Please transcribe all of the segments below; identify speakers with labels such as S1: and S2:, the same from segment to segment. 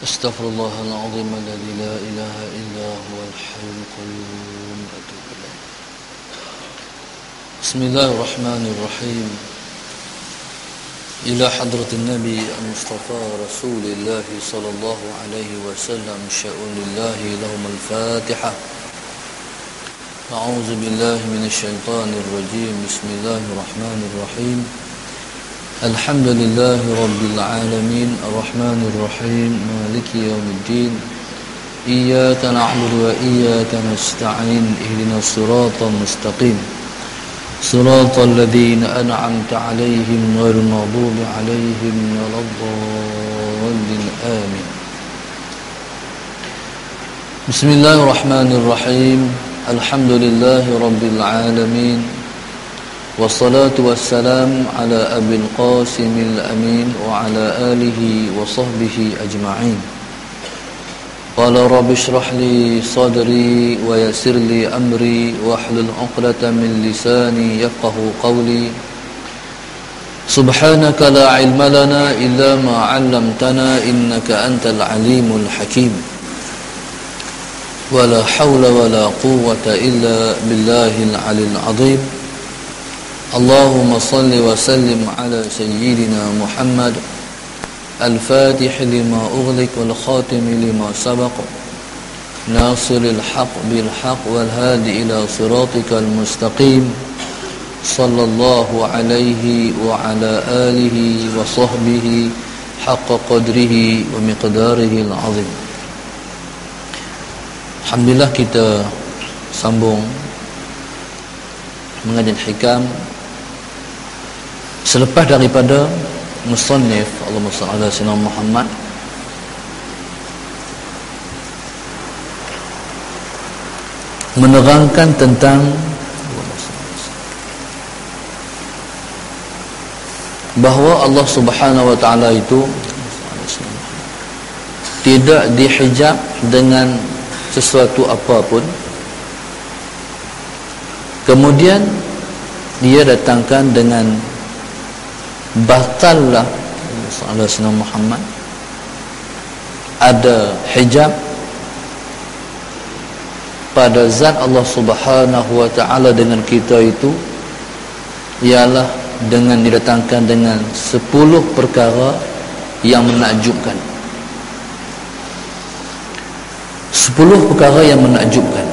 S1: أستغفر الله العظيم الذي لا إله إلا هو الحي القيوم أتوب إليه. بسم الله الرحمن الرحيم. إلى حضرة النبي المصطفى رسول الله صلى الله عليه وسلم شأن الله لهم الفاتحة. أعوذ بالله من الشيطان الرجيم. بسم الله الرحمن الرحيم. الحمد لله رب العالمين الرحمن الرحيم مالك يوم الدين إياك نعبد وإياك نستعين اهدنا الصراط المستقيم صراط الذين أنعمت عليهم غير المغضوب عليهم ولا الضالين آمين. بسم الله الرحمن الرحيم. الحمد لله رب العالمين والصلاة والسلام على أبي القاسم الأمين وعلى آله وصحبه أجمعين. قال رب اشرح لي صدري ويسر لي أمري واحلل عقدة من لساني يفقه قولي. سبحانك لا علم لنا إلا ما علمتنا إنك أنت العليم الحكيم. ولا حول ولا قوة إلا بالله العلي العظيم. اللهم صل وسلم على سيدنا محمد الفاتح لما أغلق والخاتم لما سبق ناصر الحق بالحق والهادي إلى صراطك المستقيم صلى الله عليه وعلى آله وصحبه حق قدره ومقداره العظيم. Alhamdulillah, kita sambung mengaji hikam selepas daripada musannif Allahumma salli ala sayyidina Muhammad menerangkan tentang bahawa Allah Subhanahu wa taala itu tidak dihijab dengan sesuatu apapun. Kemudian dia datangkan dengan batallah Sayyidina Muhammad ada hijab pada zat Allah Subhanahu wa taala dengan kita itu ialah dengan didatangkan dengan 10 perkara yang menakjubkan. 10 perkara yang menakjubkan.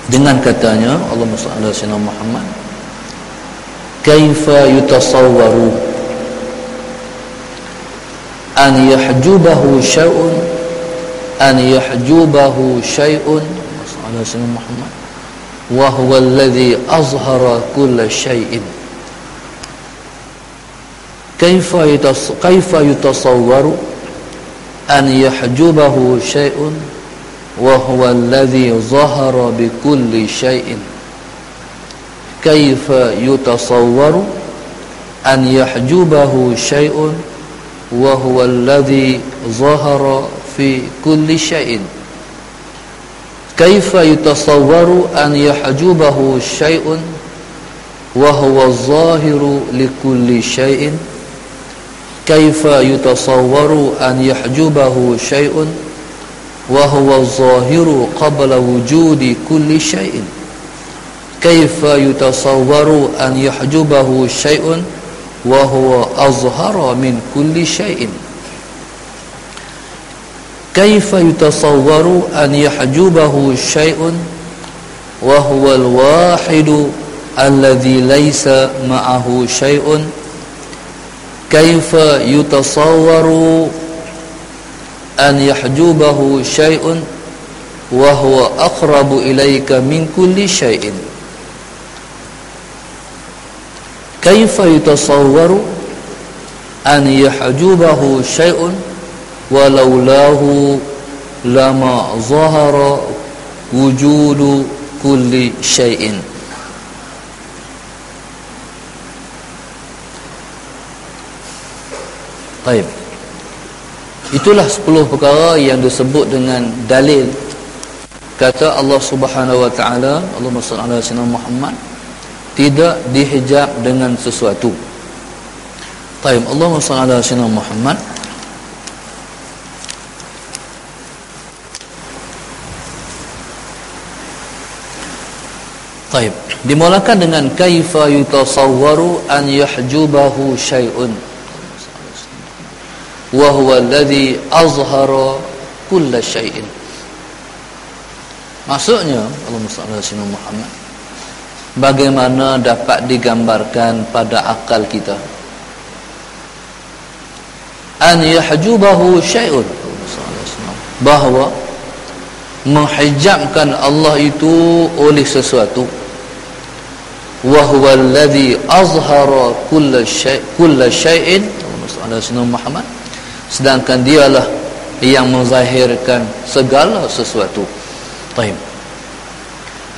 S1: Dengan katanya Allahumma salli ala sayyidina Muhammad, kaifa yutasawwaru an yahjubahu syai'un ala sayyidina Muhammad wa huwa alladhi azhara kulla syai'in. Kaifa yutasawwaru an yahjubahu syai'un wa huwa alladhi zahara bi kulli syai'in. Kaifa yutasawwaru an yahjubahu syai'un wa huwa alladhi zahara fi kulli syai'in. Kaifa yutasawwaru an yahjubahu syai'un wa huwa zahiru li kulli syai'in. Kaifa yutasawwaru an yahjubahu syai'un wa huwa zahiru qabla wujudi kulli syai'in. Kaifa yutasawwaru an yahjubahu syai'un wa huwa azhara min kulli syai'in. Kaifa yutasawwaru an yahjubahu syai'un wa huwa al-wahidu alladhi laysa ma'ahu syai'un. Kaifa yutasawwaru an yahjubahu syai'un wa huwa aqrabu ilayka min kulli syai'in. Kaifa yutasawwaru an yahjubahu syai'un wa laulahu lama zahara wujudu kulli syai'in. Baik. Itulah 10 perkara yang disebut dengan dalil kata Allah Subhanahu wa taala, Allahumma shalli ala sayyidina Muhammad, tidak dihijab dengan sesuatu. Baik, Allahumma shalli ala sayyidina Muhammad. Taib. Dimulakan dengan kaifa yutasawwaru an yahjubahu syai'un wa huwa alladhi azhara kulla syai'in. Maksudnya, Allahumma shalli ala sayyidina Muhammad, bagaimana dapat digambarkan pada akal kita an yahjubahu syai'un, bahawa menghijabkan Allah itu oleh sesuatu, wa huwa alladhi azhara kulla syai'in, Muhammad, sedangkan dialah yang menzahirkan segala sesuatu. Baik.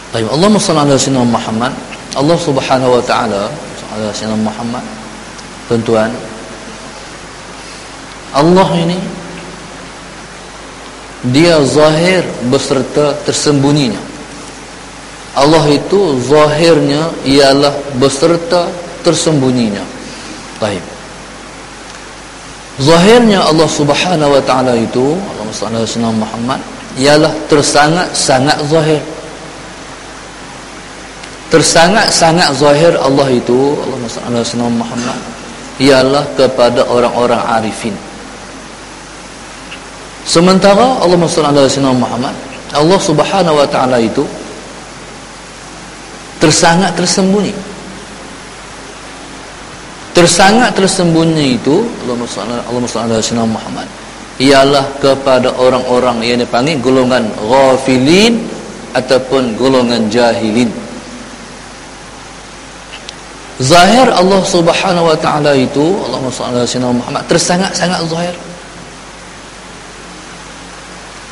S1: Baik, Allahumma shalli ala sayyidina Muhammad. Allah Subhanahu wa taala, ala sayyidina Muhammad. Tuan-tuan, Allah ini dia zahir beserta tersembunyinya. Allah itu zahirnya ialah beserta tersembunyinya. Baik. Zahirnya Allah Subhanahu wa taala itu, Allahumma shalli ala sayyidina Muhammad, ialah tersangat-sangat zahir. Tersangat-sangat zahir Allah itu, Allahumma shalli ala sayyidina Muhammad, ialah kepada orang-orang arifin. Sementara Allahumma shalli ala sayyidina Muhammad, Allah Subhanahu wa taala itu tersangat tersembunyi. Tersangat tersembunyi itu, Allahumma shalli ala sayyidina Muhammad, ialah kepada orang-orang yang dipanggil golongan ghafilin ataupun golongan jahilin. Zahir Allah Subhanahu wa taala itu, Allahumma shalli ala sayyidina Muhammad, tersangat-sangat zahir.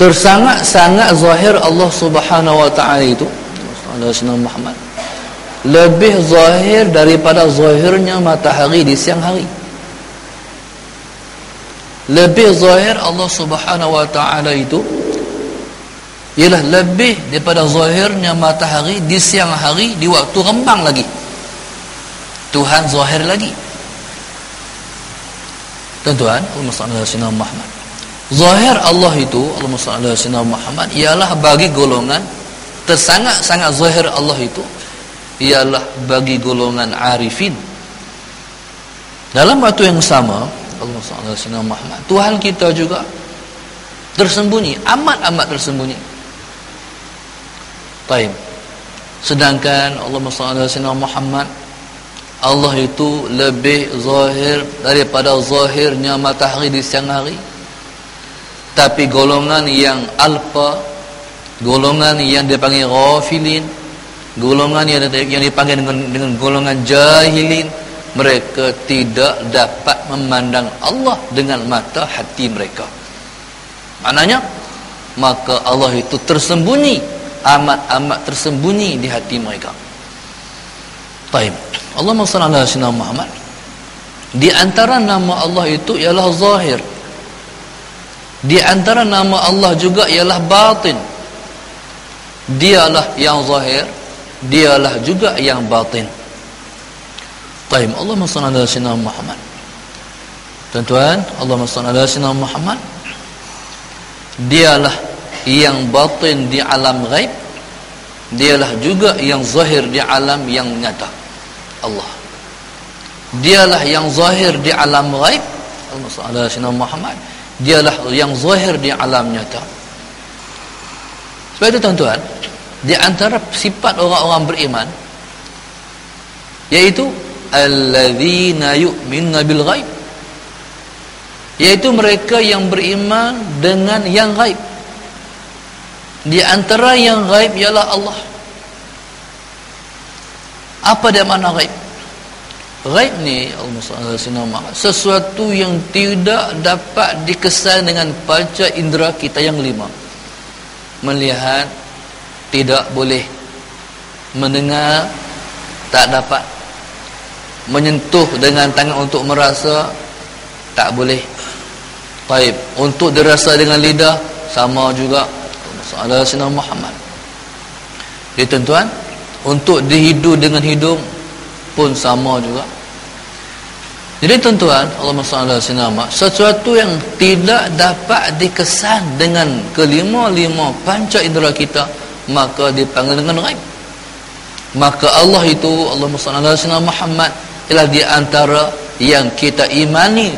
S1: Tersangat-sangat zahir Allah Subhanahu wa taala itu, Allahumma shalli ala Muhammad, lebih zahir daripada zahirnya matahari di siang hari. Lebih zahir Allah Subhanahu wa taala itu ialah lebih daripada zahirnya matahari di siang hari, di waktu rembang lagi. Tuhan zahir lagi. Tuan-tuan, Allahumma shalli ala sayyidina Muhammad. Zahir Allah itu, Allahumma shalli ala sayyidina Muhammad, ialah bagi golongan tersangat-sangat zahir Allah itu ialah bagi golongan arifin. Dalam waktu yang sama, Allahumma shalli ala sayyidina Muhammad, Tuhan kita juga tersembunyi, amat-amat tersembunyi. Baik. Sedangkan Allahumma shalli ala sayyidina Muhammad, Allah itu lebih zahir daripada zahirnya matahari di siang hari. Tapi golongan yang alfa, golongan yang dipanggil ghafilin, golongan yang dipanggil dengan golongan jahilin, mereka tidak dapat memandang Allah dengan mata hati mereka. Maknanya, maka Allah itu tersembunyi, amat-amat tersembunyi di hati mereka. Baik. Allahumma shalli ala sayyidina Muhammad. Di antara nama Allah itu ialah zahir. Di antara nama Allah juga ialah batin. Dialah yang zahir, dialah juga yang batin. Baik, Allahumma shalli ala sayyidina Muhammad. Tuan-tuan, Allahumma shalli ala sayyidina Muhammad, dialah yang batin di alam ghaib, dialah juga yang zahir di alam yang nyata. Allah. Dialah yang zahir di alam ghaib, Allahumma shalli ala sayyidina Muhammad, dialah yang zahir di alam nyata. Sebab itu tuan-tuan, di antara sifat orang-orang beriman, yaitu alladzina yu'minuna bil ghaib, yaitu mereka yang beriman dengan yang ghaib. Di antara yang ghaib ialah Allah. Apa dia makna ghaib? Ghaib ni, sesuatu yang tidak dapat dikesan dengan panca indera kita yang 5. Melihat tidak boleh, mendengar tak dapat, menyentuh dengan tangan untuk merasa tak boleh. Baik, untuk dirasa dengan lidah sama juga. Sallallahu alaihi wasallam Muhammad. Jadi tuan-tuan, untuk dihidu dengan hidung pun sama juga. Jadi tuan-tuan, Allahumma salli ala sayyidina Muhammad, sesuatu yang tidak dapat dikesan dengan kelima-lima panca indera kita, maka dipanggil dengan ghaib. Maka Allah itu, Allahumma salli ala sayyidina Muhammad, ialah di antara yang kita imani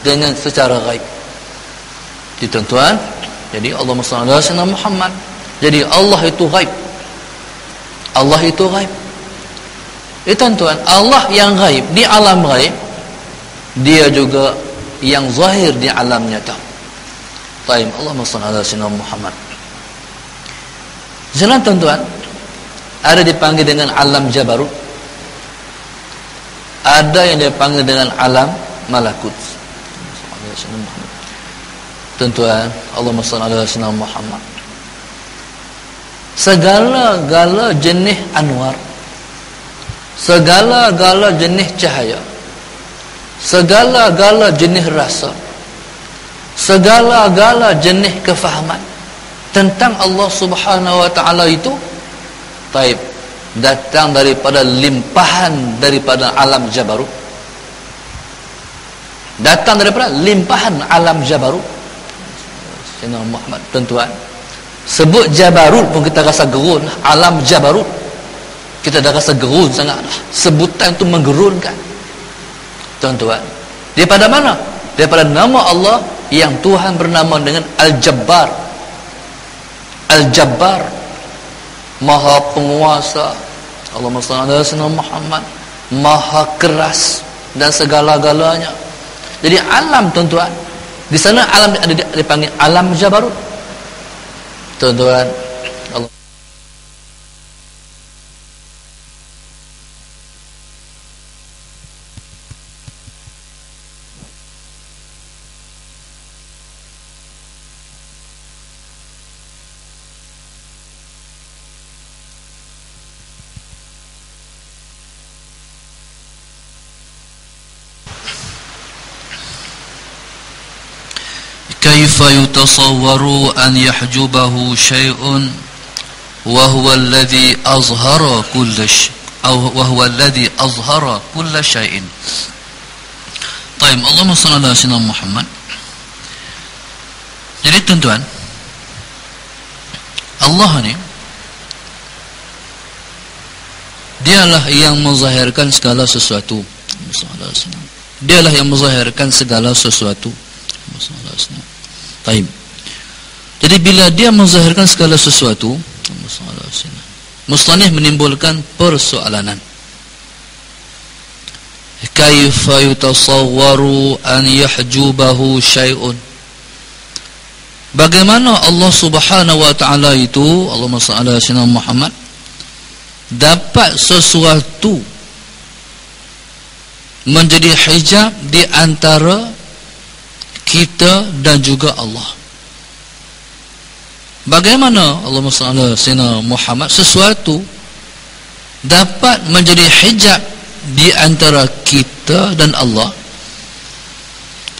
S1: dengan secara gaib. Jadi tuan-tuan, jadi Allahumma salli ala sayyidina Muhammad. Jadi Allah itu gaib. Allah itu gaib. Tuan-tuan, Allah yang gaib di alam gaib, dia juga yang zahir di alam nyata. Taib, Allahumma salli ala sayyidina Muhammad. Jalan tuan-tuan, ada dipanggil dengan alam jabarut, ada yang dipanggil dengan alam malakut. Tuan-tuan, Allahumma salli ala sayyidina Muhammad. Segala-gala jenis anwar, segala-gala jenis cahaya, segala-gala jenis rasa, segala-gala jenis kefahaman tentang Allah Subhanahu wa taala itu taib, datang daripada limpahan daripada alam jabarut, datang daripada limpahan alam jabarut. Sayyidina Muhammad. Tuan-tuan, sebut jabarut pun kita rasa gerun. Alam jabarut kita dah rasa gerun sangat. Sebutan itu menggerunkan. Tuan-tuan, daripada mana? Daripada nama Allah yang Tuhan bernama dengan Al-Jabbar. Al-Jabbar, Maha Penguasa. Allahumma salli ala sayyidina Muhammad. Maha keras dan segala-galanya. Jadi alam, tuan-tuan, di sana alam dipanggil alam jabarut. Tuan-tuan, Allah كيف يتصور أن يحجبه شيء وهو الذي أظهر كل شيء أو وهو الذي أظهر كل شيء. طيب, اللهم صل على سيدنا محمد. Jadi tuan-tuan, Allah ni dialah yang menzahirkan segala sesuatu. Dialah yang menzahirkan segala sesuatu. Taib. Jadi bila dia menzahirkan segala sesuatu, musannif menimbulkan persoalanan. Kaifa yutasawwaru an yahjubahu syai'un? Bagaimana Allah Subhanahu wa taala itu, Allahumma shalli ala sayyidina Muhammad, dapat sesuatu menjadi hijab di antara kita dan juga Allah? Bagaimana Allahumma shalli ala sayyidina Muhammad sesuatu dapat menjadi hijab di antara kita dan Allah,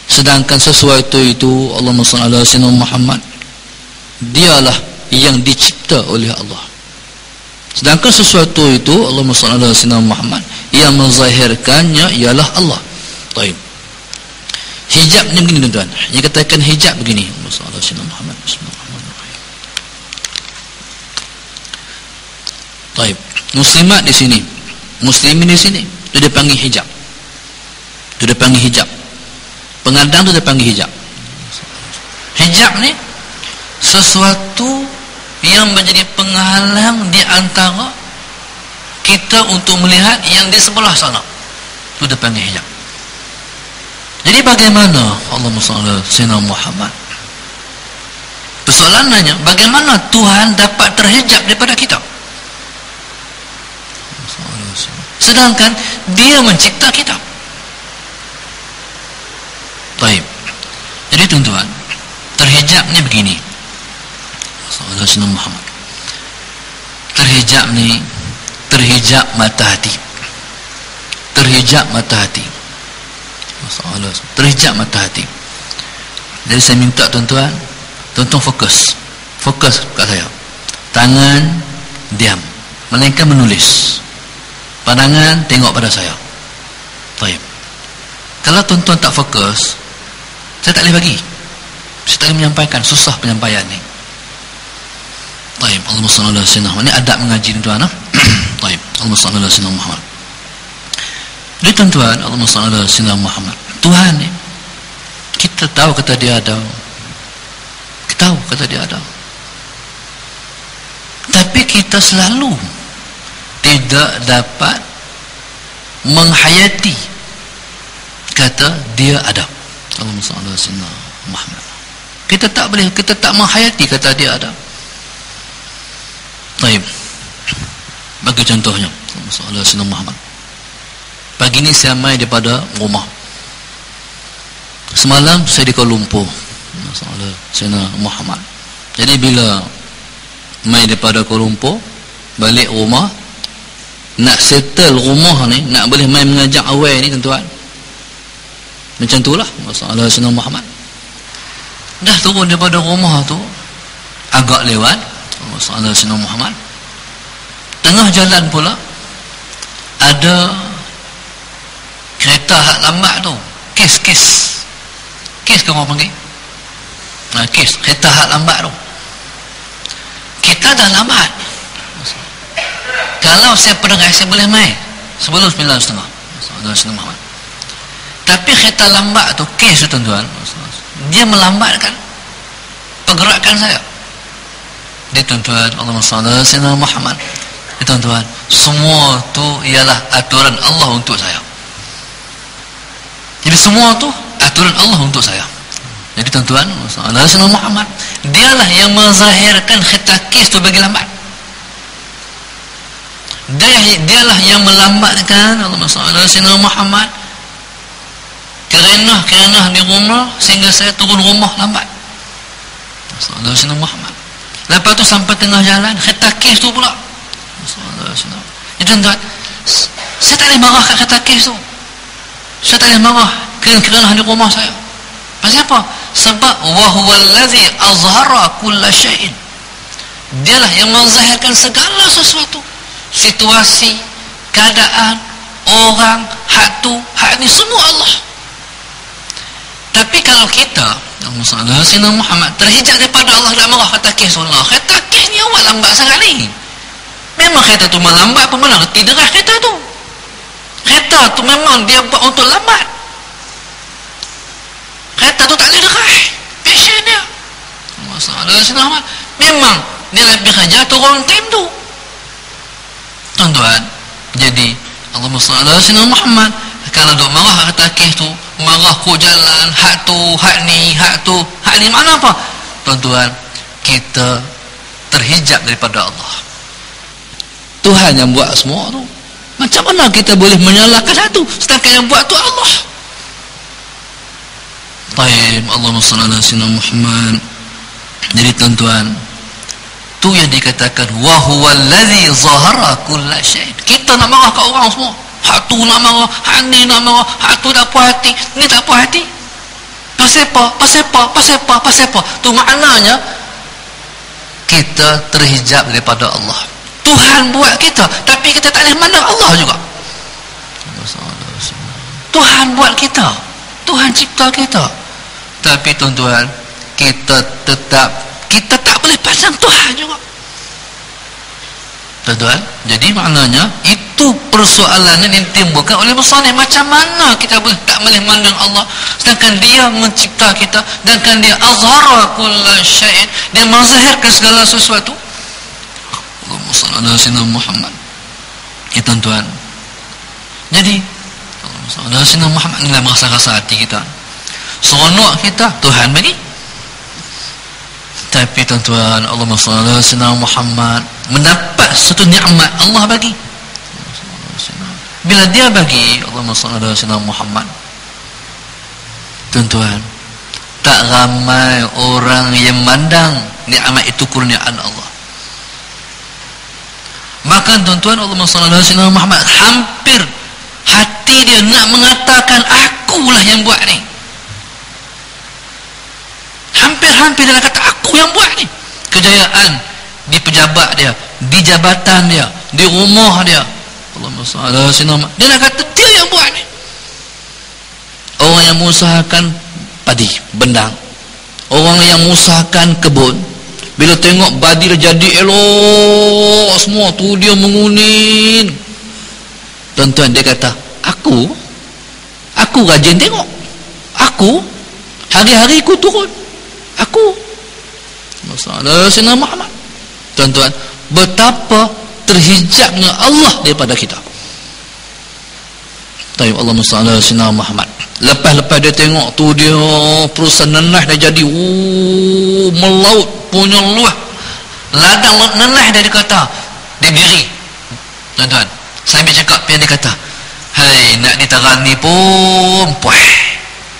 S1: sedangkan sesuatu itu Allahumma shalli ala sayyidina Muhammad dialah yang dicipta oleh Allah, sedangkan sesuatu itu Allahumma shalli ala sayyidina Muhammad yang menzahirkannya ialah Allah. Baik. Hijab ni begini tuan-tuan. Yang katakan hijab begini. Muhammad. Baik. Muslimat di sini, muslimin di sini, itu dipanggil hijab. Itu dipanggil hijab. Pengadang itu dipanggil hijab. Hijab ni sesuatu yang menjadi penghalang di antara kita untuk melihat yang di sebelah sana. Itu dipanggil hijab. Jadi bagaimana Allahumma shalli ala sayyidina Muhammad? Persoalannya, bagaimana Tuhan dapat terhijab daripada kita? Sedangkan Dia mencipta kita. Baik. Jadi tuan-tuan, terhijab ni begini. Sallallahu alaihi wasallam Muhammad. Terhijab ni, terhijab mata hati. Terhijab mata hati. Masalah terhijab mata hati. Jadi saya minta tuan-tuan fokus kat saya. Tangan diam, melainkan menulis. Pandangan tengok pada saya. Baik. Kalau tuan-tuan tak fokus, saya tak boleh bagi. Saya tak boleh menyampaikan, susah penyampaian ni. Baik, Allahumma shalli ala sayyidina. Ini adab mengaji tuan-tuan. Baik. Allahumma salli ala sayyidina Muhammad. Jadi tuan-tuan, Allahumma salli ala sayyidina Muhammad. Tuhan ni kita tahu kata dia ada. Kita tahu kata dia ada. Tapi kita selalu tidak dapat menghayati kata dia ada. Allahumma salli ala sayyidina Muhammad. Kita tak menghayati kata dia ada. Baik. Bagi contohnya, Allahumma salli ala sayyidina Muhammad. Pagi ni saya mai daripada rumah. Semalam saya di Kuala Lumpur. Allahumma salli ala sayyidina Muhammad. Jadi bila mai daripada Kuala Lumpur balik rumah, nak settle rumah ni, nak boleh mai mengajak awal ni tuan-tuan, macam itulah masalah Sayyidina Muhammad. Dah turun daripada rumah tu agak lewat masalah Sayyidina Muhammad, tengah jalan pula ada kereta hak lambat tu, kes ke orang panggil, kes kereta hak lambat tu. Kita dah lambat. Kalau saya pendengar saya boleh main sebelum 9:30 Sayyidina Muhammad. Tapi kereta lambat tu, kes tu tuan-tuan, dia melambatkan pergerakan saya. Dia tuan-tuan, Allahumma salli ala sayyidina Muhammad. Dia tuan-tuan, semua tu ialah aturan Allah untuk saya. Jadi semua tu aturan Allah untuk saya. Jadi tuan-tuan, Allahumma salli ala sayyidina Muhammad, dialah yang menzahirkan kereta kes tu bagi lambat. Dialah yang melambatkan Allahumma salli ala sayyidina Muhammad kerana di rumah sehingga saya turun rumah lambat. Sallallahu alaihi Muhammad. Lepas tu sampai tengah jalan kereta kes tu pula. Sallallahu alaihi. Jadi tuan-tuan, saya tak boleh marah kat kereta kes tu. Saya tak boleh marah kerana di rumah saya. Pasal apa? Sebab wa huwal ladzi azhara kulla syai'in. Dialah yang menzahirkan segala sesuatu. Situasi, keadaan, orang, hak tu, hak ni semua Allah. Tapi kalau kita Sayyidina Muhammad terhijab daripada Allah, tak marah kata kes Allah. Kata kes ni awak lambat sekali. Memang kereta tu melambat apa mana? Tidak derah kereta tu. Kereta tu memang dia buat untuk lambat. Kereta tu tak boleh derah. Passion dia. Sayyidina Muhammad memang dia lebih kerja turun time tu. Tuan-tuan, jadi Allahumma salli ala sayyidina Muhammad. Kalau duk marah kata kes tu, marah ku jalan, hak tu, hak ni, hak tu, hak ni, mana apa? Tuan-tuan, kita terhijab daripada Allah. Tuhan yang buat semua tu. Macam mana kita boleh menyalahkan satu sedangkan yang buat tu Allah? Baik, Allahumma salli ala sayyidina Muhammad. Jadi tuan-tuan, tu yang dikatakan wa huwal ladzi zahara kulla syai'. Kita nak marah kat orang semua. Hak tu nak marah, hak ni nak marah, hak tu tak puas hati, ni tak puas hati. Pasal apa? Tu maknanya kita terhijab daripada Allah. Tuhan buat kita, tapi kita tak boleh mandang Allah juga. Tuhan buat kita, Tuhan cipta kita, tapi tuan-tuan, kita tak boleh pasang Tuhan juga. Tuan-tuan, jadi maknanya itu persoalan yang ditimbulkan oleh musannif. Macam mana kita tak boleh mandang Allah sedangkan dia mencipta kita, sedangkan dia azhara kulla syai'in, dia menzahirkan segala sesuatu. Allahumma shalli ala sayyidina Muhammad. Ya tuan-tuan, jadi Allahumma shalli ala sayyidina Muhammad, inilah rasa-rasa hati kita, seronok kita Tuhan bagi. Tapi tuan-tuan, Allahumma shalli ala sayyidina Muhammad, mendapat satu nikmat Allah bagi. Bila dia bagi Allahumma shalli ala sayyidina Muhammad, tuan-tuan, tak ramai orang yang mandang nikmat itu kurniaan Allah. Maka tuan-tuan, Allahumma shalli ala sayyidina Muhammad, hampir hati dia nak mengatakan akulah yang buat ni. Hampir dia nak kata aku yang buat ni. Kejayaan di pejabat dia, di jabatan dia, di rumah dia, Allahumma shalli ala sayyidina Muhammad, dia nak kata dia yang buat ni. Orang yang mengusahakan padi, bendang, orang yang mengusahakan kebun, bila tengok padi dah jadi elok semua tu, dia mengunin, Tuan-tuan, dia kata, aku rajin tengok, aku hari-hari aku turun, aku masalah Sayyidina Muhammad. Tuan-tuan, betapa terhijabnya Allah daripada kita. Tapi Allahumma salli ala Sayyidina Muhammad. Lepas dia tengok tu, dia perusahaan nenah dah jadi melaut punya luah, ladang nenah dia kata, dia diri. Tuan-tuan, saya ambil cakap yang dia kata, hai, nak diterani pun puas,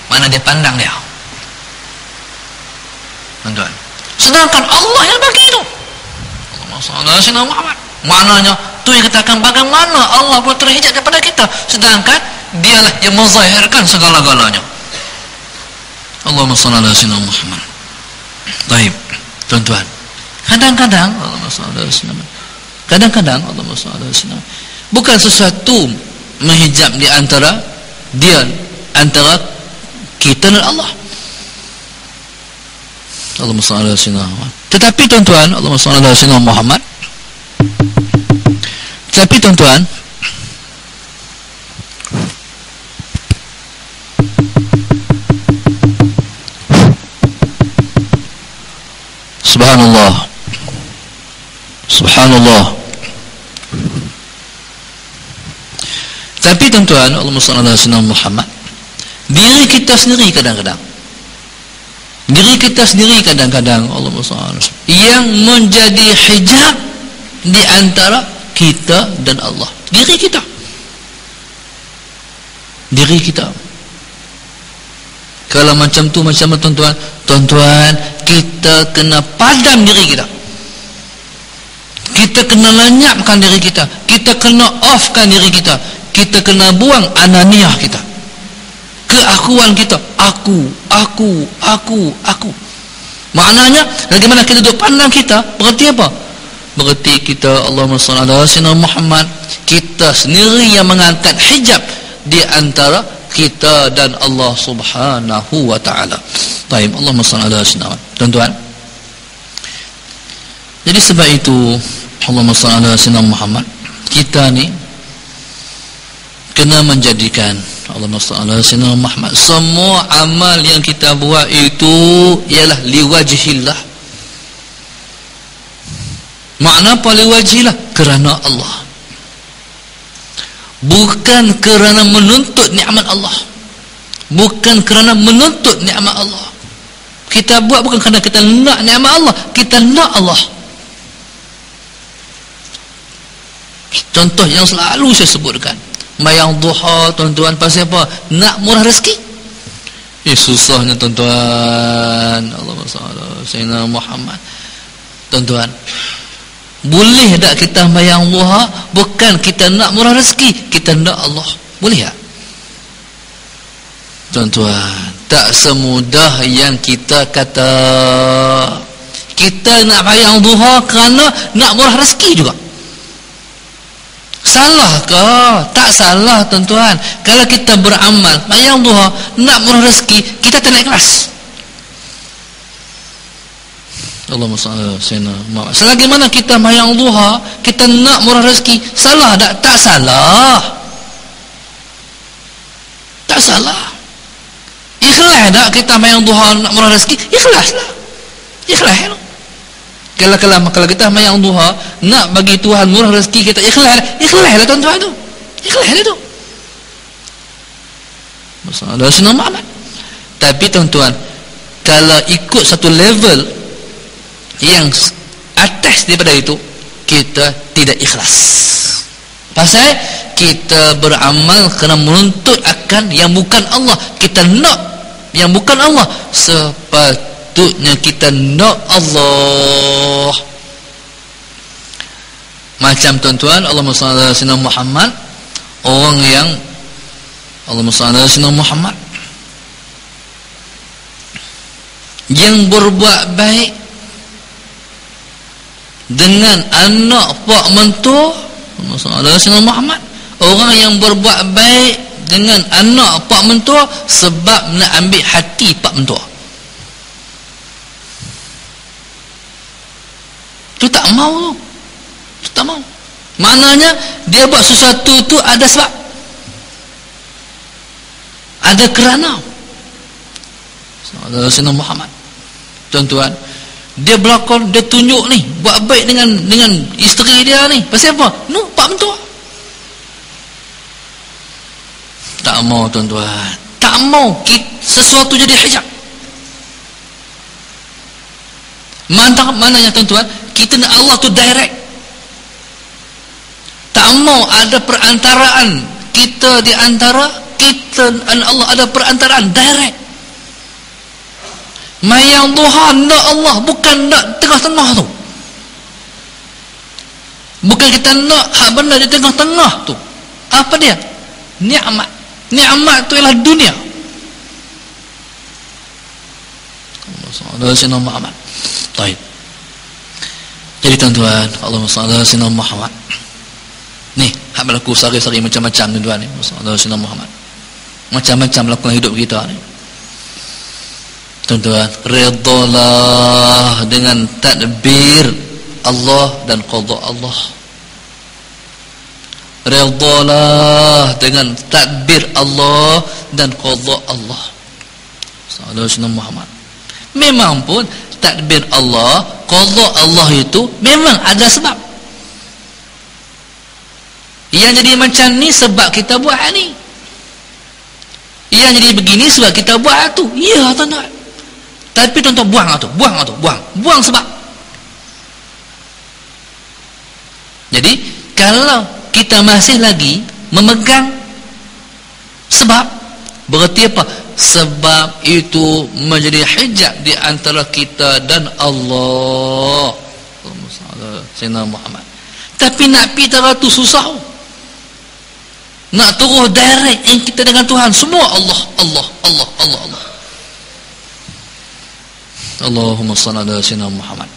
S1: mana dia pandang dia. Tuan-tuan, sedangkan Allah yang bagi tu. Allahumma salli ala Sayyidina Muhammad. Maknanya tu yang katakan bagaimana Allah pun terhijab daripada kita, sedangkan dialah yang menzahirkan segala-galanya. Allahumma salli ala Sayyidina Muhammad. Baik, tuan-tuan, kadang-kadang Allahumma salli ala Sayyidina Muhammad, kadang-kadang Allahumma salli ala Sayyidina Muhammad, bukan sesuatu menghijab di antara kita dan Allah. Allahumma salli ala Sayyidina Muhammad. Tetapi tuan-tuan, Allahumma salli ala Sayyidina Muhammad. Tapi tuan-tuan, subhanallah, subhanallah. Tapi tuan-tuan, Allahumma salli ala Sayyidina Muhammad, diri kita sendiri kadang-kadang, Allahumma salli, yang menjadi hijab di antara kita dan Allah, diri kita. Kalau macam tu, macam tuan-tuan, kita kena padam diri kita, kita kena lenyapkan diri kita, kita kena offkan diri kita, kita kena buang ananiah kita, keakuan kita, aku. Maknanya bagaimana kita duduk pandang kita, berarti apa? Berarti kita, Allahumma salli ala Sayyidina Muhammad, kita sendiri yang mengangkat hijab di antara kita dan Allah Subhanahu wa ta'ala. Baik, Allahumma salli ala Sayyidina Muhammad. Tuan-tuan, jadi sebab itu Allahumma salli ala Sayyidina Muhammad, kita ni kena menjadikan Allahumma salli ala Sayyidina Muhammad, semua amal yang kita buat itu ialah liwajhillah. Makna apa liwajhillah? Kerana Allah, bukan kerana menuntut nikmat Allah, bukan kerana menuntut nikmat Allah. Kita buat bukan kerana kita nak nikmat Allah, kita nak Allah. Contoh yang selalu saya sebutkan, mayang duha, tuan-tuan, pasal apa? Nak murah rezeki. Susahnya tuan-tuan. Allahumma salli ala Sayyidina Muhammad. Tuan-tuan, boleh tak kita mayang duha bukan kita nak murah rezeki, kita nak Allah? Boleh tak? Tuan-tuan, tak semudah yang kita kata. Kita nak mayang duha kerana nak murah rezeki juga. Salah ke? Tak salah tuan-tuan. Kalau kita beramal mayang duha nak murah rezeki, kita tak nak ikhlas. Allahumma salli ala Sayyidina Muhammad. Selagi mana kita mayang duha, kita nak murah rezeki, salah tak? Tak salah. Tak salah. Ikhlas tak kita mayang duha nak murah rezeki? Ikhlaslah. Ikhlas. Kalau kita mayang duha nak bagi Tuhan murah rezeki, kita ikhlaslah tuan-tuan tu. Ikhlaslah tu. Masalah Sayyidina Muhammad. Tapi tuan-tuan, kalau ikut satu level yang atas daripada itu, kita tidak ikhlas. Pasal kita beramal kerana menuntut akan yang bukan Allah, kita nak yang bukan Allah. Sepatutnya kita nak Allah. Macam tuan-tuan, Allahumma salli ala Sayyidina Muhammad, orang yang Allahumma salli ala Sayyidina Muhammad yang berbuat baik dengan anak pak mentua, Allahumma salli Muhammad, orang yang berbuat baik dengan anak pak mentua sebab nak ambil hati pak mentua, tu tak mau tu. Tak mau. Maknanya dia buat sesuatu tu ada sebab, ada kerana. Sayyidina Muhammad, tuan-tuan, dia berlakon, dia tunjuk ni buat baik dengan isteri dia ni. Pasal apa? Pak mentua. Tak mau, tuan-tuan, tak mau sesuatu jadi hijab. Maknanya, tuan-tuan, kita nak Allah tu direct. Tak mau ada perantaraan kita di antara kita dan Allah, ada perantaraan direct. Mayang duha nak Allah, bukan nak tengah-tengah tu. Bukan kita nak hak benar di tengah-tengah tu. Apa dia? Nikmat. Nikmat tu ialah dunia. Sayyidina Muhammad. Baik. Jadi tuan-tuan, Allahumma salli ala Sayyidina Muhammad. Ni, hak berlaku sehari-hari macam-macam tuan-tuan ni. Sayyidina Muhammad. Macam-macam lakukan hidup kita ni. Tuan-tuan, redalah dengan tadbir Allah dan qada Allah. Redalah dengan tadbir Allah dan qada Allah. Sayyidina Muhammad. Memang pun tadbir Allah, qada Allah itu memang ada sebab. Yang jadi macam ni sebab kita buat ni. Yang jadi begini sebab kita buat tu. Ya, tuan-tuan. Tapi tuan-tuan buang sebab. Jadi kalau kita masih lagi memegang sebab, berarti apa? Sebab itu menjadi hijab di antara kita dan Allah. Sayyidina Muhammad. Tapi nak pergi cara tu susah. Nak terus direct yang kita dengan Tuhan semua Allah. Allahumma salli ala Sayyidina Muhammad.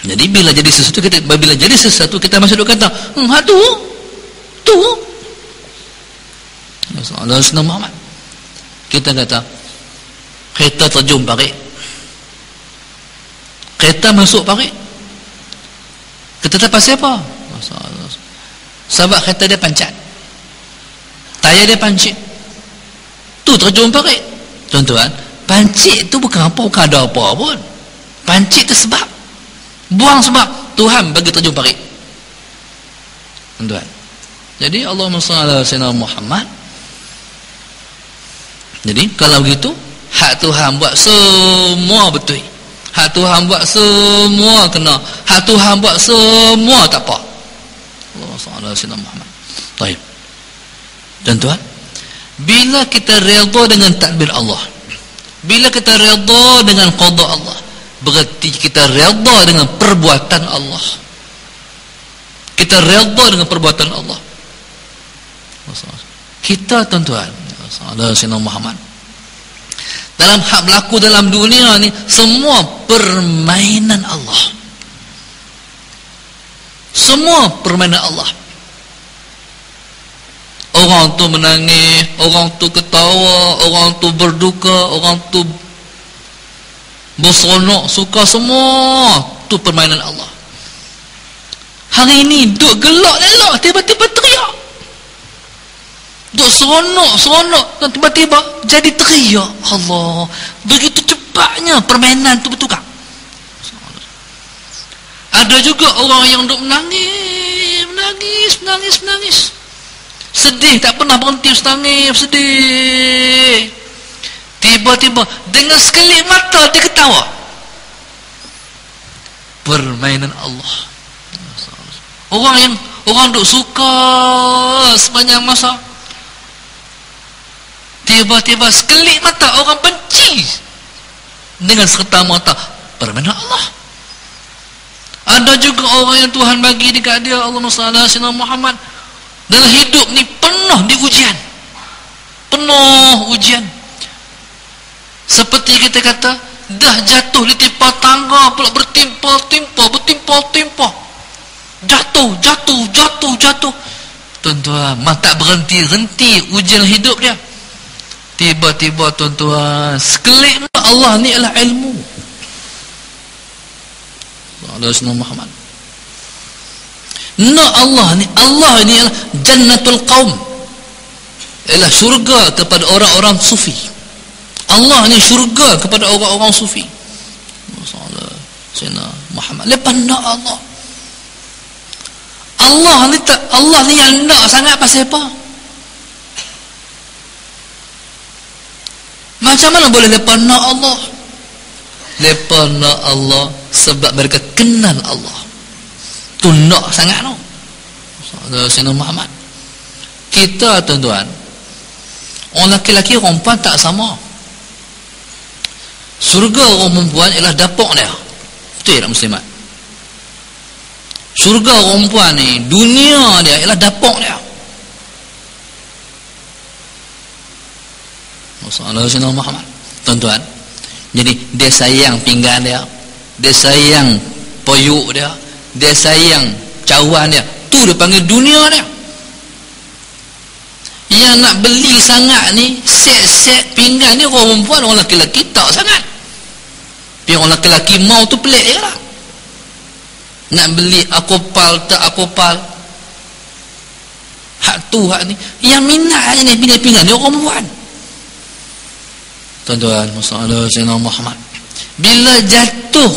S1: Jadi bila jadi sesuatu kita masih duk kata, tu. Sallallahu alaihi Muhammad. Kita kata kereta terjun parit. Kereta masuk parit. Kita tak pasal apa? Sebab kereta dia pancat. Tayar dia pancit. Tu terjun parit. Tuan-tuan, pancit tu bukan ada apa pun. Pancit tu sebab. Buang sebab. Tuhan bagi terjun parit. Tuan-tuan. Jadi Allahumma salli ala Sayyidina Muhammad. Jadi kalau begitu, hak Tuhan buat semua betul. Hak Tuhan buat semua kena. Hak Tuhan buat semua tak apa. Allahumma salli ala Sayyidina Muhammad. Baik. Tuan-tuan, bila kita redha dengan takbir Allah, bila kita redha dengan qada Allah, berarti kita redha dengan perbuatan Allah. Kita redha dengan perbuatan Allah. Kita, tuan-tuan, Sayyidina Muhammad, dalam hak berlaku dalam dunia ni semua permainan Allah. Semua permainan Allah. Orang tu menangis, orang tu ketawa, orang tu berduka, orang tu berseronok, suka, semua tu permainan Allah. Hari ini duk gelak elok, tiba-tiba teriak. Duk seronok, dan tiba-tiba jadi teriak. Allah, begitu cepatnya permainan tu bertukar. Ada juga orang yang duk menangis. Sedih, tak pernah berhenti menangis, sedih. Tiba-tiba dengan sekelip mata dia ketawa. Permainan Allah. Orang duk suka sepanjang masa, tiba-tiba sekelip mata orang benci dengan serta mata. Permainan Allah. Ada juga orang yang Tuhan bagi dekat dia, Allahumma salli ala Sayyidina Muhammad, dalam hidup ni penuh diujian, penuh ujian. Seperti kita kata, dah jatuh di timpa tangga pula bertimpa-timpa. Jatuh. Tuan-tuan, tak berhenti ujian hidup dia. Tiba-tiba, tuan-tuan, sekelip Allah ni adalah ilmu. Allah Muhammad. Nak Allah ni ialah jannatul qaum, ialah syurga kepada orang-orang sufi. Allah ni syurga kepada orang-orang sufi. Sayyidina Muhammad lepas nak Allah. Allah ni yang nak sangat pasal apa? Macam mana boleh lepas nak Allah? Lepas nak Allah sebab mereka kenal Allah. Tu nak sangat no. Sayyidina Muhammad. Kita tuan-tuan, orang lelaki-lelaki orang perempuan tak sama. Surga orang perempuan ialah dapur dia. Betul tak muslimat? Surga orang perempuan ni, dunia dia ialah dapur dia. Sayyidina Muhammad. Tuan-tuan, jadi dia sayang pinggan dia, dia sayang poyuk dia, dia sayang cawan dia. Tu dia panggil dunia dia. Yang nak beli sangat ni, set-set pinggan ni orang perempuan, orang lelaki-lelaki tak sangat. Tapi orang lelaki-lelaki mau tu pelik je lah. Nak beli akopal tak akopal, hak tu hak ni. Yang minat je ni pinggan-pinggan ni orang perempuan. Tuan-tuan, masalah Sayyidina Muhammad, bila jatuh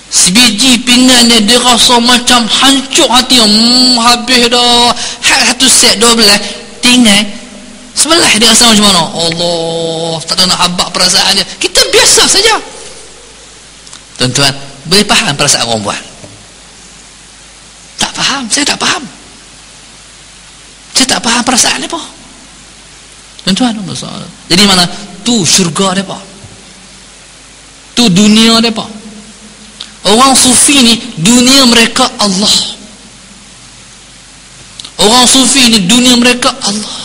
S1: sebiji pinggan dia rasa macam hancur hati. Habis dah. Hak satu set 12 tinggal sebelah dia rasa macam mana? Allah, tak ada nak habak perasaan dia. Kita biasa saja. Tuan-tuan, boleh faham perasaan orang buat? Tak faham. Saya tak faham. Saya tak faham perasaan dia apa. Tuan-tuan, masalah. Jadi mana? Tu syurga dia apa? Tu dunia dia apa? Orang sufi ni dunia mereka Allah. Orang sufi ni dunia mereka Allah.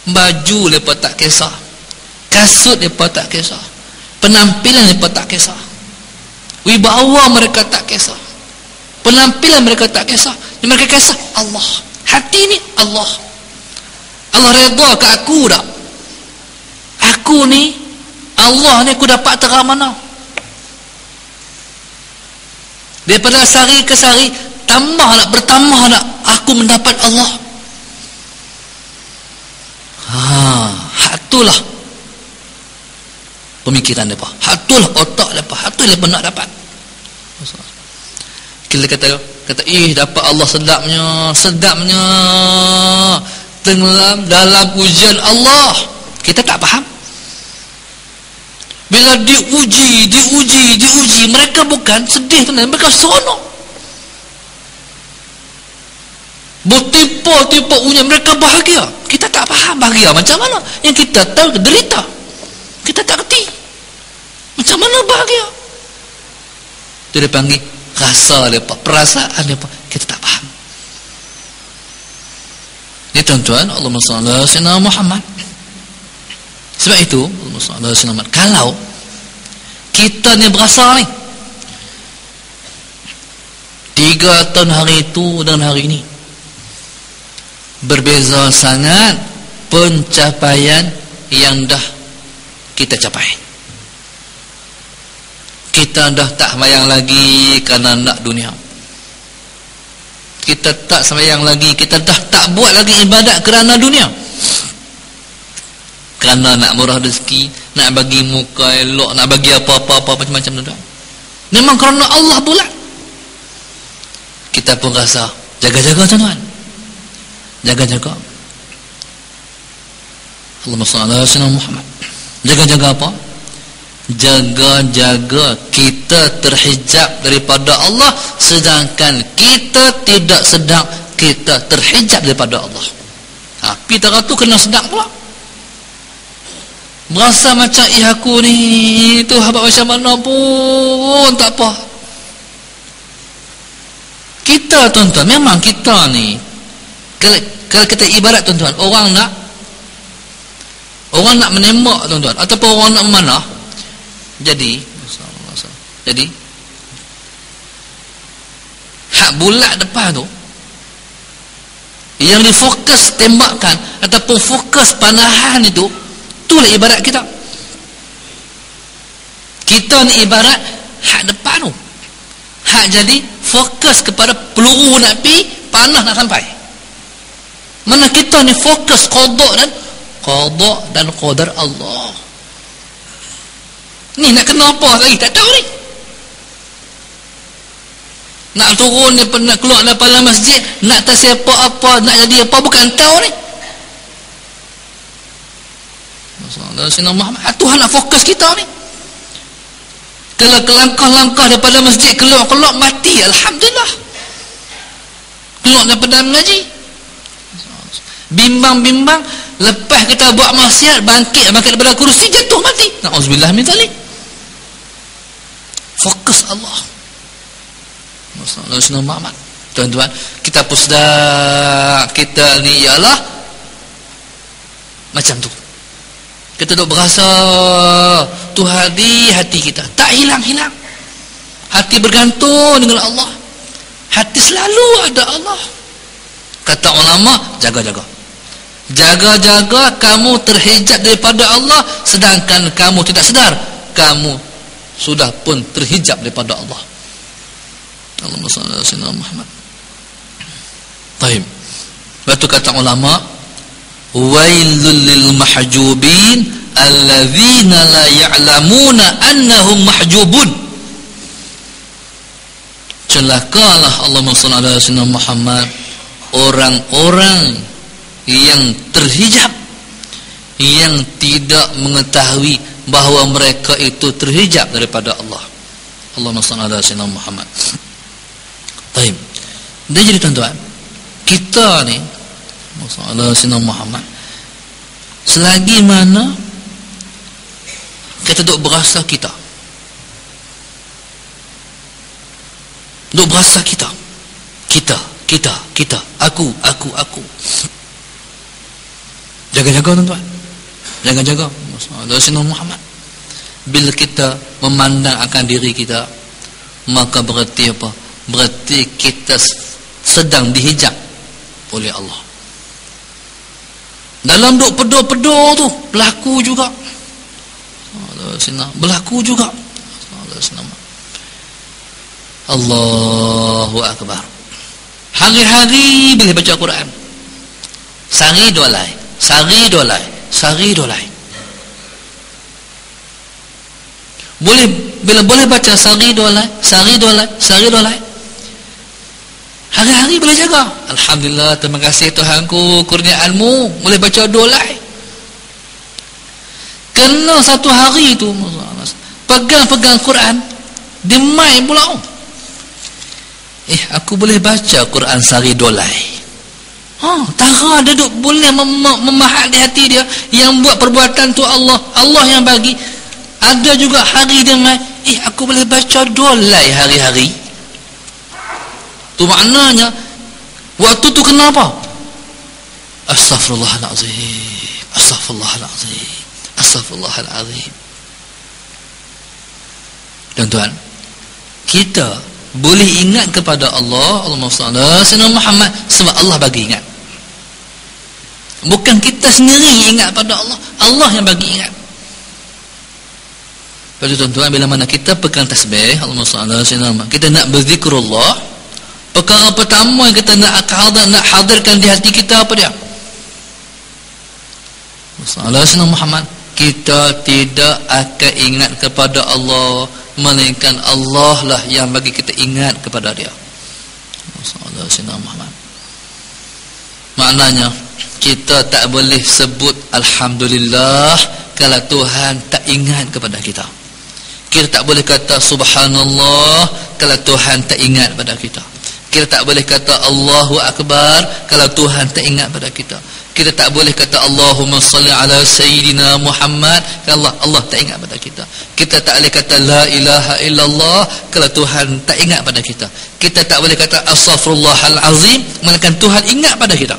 S1: Baju mereka tak kisah, kasut mereka tak kisah, penampilan mereka tak kisah, wibawa mereka tak kisah, penampilan mereka tak kisah. Yang mereka kisah Allah. Hati ni Allah. Allah redha ke aku tak? Aku ni Allah ni aku dapat terang mana? Daripada sehari ke sehari tambah nak bertambah nak aku mendapat Allah. Hak itulah pemikiran depa. Hak itulah otak depa. Hak itulah depa nak dapat. Kita kata dapat Allah sedapnya tenggelam dalam ujian Allah. Kita tak faham. Bila diuji, mereka bukan sedih, mereka seronok. Bertipu-tipu ujian, mereka bahagia. Kita tak faham bahagia macam mana. Yang kita tahu derita. Kita tak kerti macam mana bahagia. Itu dia panggil rasa mereka, perasaan mereka. Kita tak faham. Ini tuan-tuan, Allahumma salli ala sayyidina Muhammad. Sebab itu, Allahumma salli ala sayyidina Muhammad, kalau kita ni berasa ni 3 tahun hari itu dan hari ini berbeza sangat pencapaian yang dah kita capai. Kita dah tak sembahyang lagi kerana nak dunia. Kita tak sembahyang lagi, kita dah tak buat lagi ibadat kerana dunia. Kerana nak murah rezeki, nak bagi muka elok, nak bagi apa-apa macam-macam tu. Memang kerana Allah bulat. Kita pun rasa jaga-jaga tuan-tuan. Jaga-jaga. Allahumma salli ala sayyidina Muhammad. Jaga-jaga apa? Jaga-jaga kita terhijab daripada Allah, sedangkan kita tidak sedang kita terhijab daripada Allah. Tapi tak tu kena sedang pula. Merasa macam aku ni tu habaq macam mana pun tak apa. Kita tuan-tuan, memang kita ni kalau kita ibarat tuan-tuan, orang nak menembak tuan-tuan, ataupun orang nak memanah. Jadi hak bulat depan tu yang difokus tembakan ataupun fokus panahan itu, itulah ibarat kita. Kita ni ibarat hak depan tu. Hak jadi fokus kepada peluru nak pergi, panah nak sampai. Mana kita ni fokus qada dan qadar Allah. Ni nak kena apa lagi tak tahu ni. Nak turun ni, nak keluar daripada masjid, nak tak siapa apa, nak jadi apa, bukan tahu ni. Masalah Muhammad, Tuhan nak fokus kita ni. Kalau kelangkah-langkah daripada masjid, keluar mati, alhamdulillah. Keluar daripada mengaji. Bimbang-bimbang, lepas kita buat maksiat, bangkit daripada kursi, jatuh mati. Na'udzubillah min dzalik. Fokus Allah. Masalah Muhammad. Tuan-tuan, kita pusdak kita ni ialah macam tu. Kita duk berasa Tuhan di hati kita, tak hilang-hilang. Hati bergantung dengan Allah. Hati selalu ada Allah. Kata ulama, jaga-jaga. Jaga-jaga kamu terhijab daripada Allah, sedangkan kamu tidak sedar kamu sudah pun terhijab daripada Allah. Allahumma salli ala sayyidina Muhammad. Baik. Batu kata ulama, wailul lil mahjubin alladzina la ya'lamuna annahum mahjubun. Celakalah, Allahumma salli ala sayyidina Muhammad, orang-orang yang terhijab, yang tidak mengetahui bahawa mereka itu terhijab daripada Allah. Allahumma salli ala sayyidina Muhammad. Baik. Dan jadi tuan-tuan, kita ni masalah Sayyidina Muhammad, selagi mana kita duk berasa kita aku jaga-jaga tuan-tuan, jaga-jaga masalah Sayyidina Muhammad. Bila kita memandang akan diri kita, maka berarti apa? Berarti kita sedang dihijab oleh Allah. Dalam duk pedo-pedo tu berlaku juga. Berlaku juga. Allahu Akbar. Hari-hari boleh baca Quran. Sari dolai. Boleh, bila boleh baca sari dolai. Hari-hari boleh jaga. Alhamdulillah, terima kasih Tuhanku, kurniaanmu, boleh baca dolai. Kena satu hari tu pegang Quran, dia main pula. Aku boleh baca Quran sari dolai. Tara dia duk boleh memahat di hati dia, yang buat perbuatan tu Allah yang bagi. Ada juga hari dia main, aku boleh baca dolai hari-hari. Tu maknanya waktu tu kenapa? Astaghfirullahalazim. Tuan-tuan, kita boleh ingat kepada Allah, Allahumma salli ala sayyidina Muhammad, sebab Allah bagi ingat. Bukan kita sendiri ingat pada Allah, Allah yang bagi ingat. Pada tuan-tuan, bila mana kita pegang tasbih Allahumma salli ala sayyidina Muhammad, kita nak berzikrullah, perkara pertama yang kita nak hadirkan di hati kita apa dia? Sayyidina Muhammad. Kita tidak akan ingat kepada Allah, melainkan Allah lah yang bagi kita ingat kepada dia. Sayyidina Muhammad. Maknanya kita tak boleh sebut alhamdulillah kalau Tuhan tak ingat kepada kita. Kita tak boleh kata subhanallah kalau Tuhan tak ingat pada kita. Kita tak boleh kata Allahu Akbar kalau Tuhan tak ingat pada kita. Kita tak boleh kata Allahumma salli ala sayyidina Muhammad kalau Allah tak ingat pada kita. Kita tak boleh kata la ilaha illallah kalau Tuhan tak ingat pada kita. Kita tak boleh kata astaghfirullahalazim melainkan Tuhan ingat pada kita.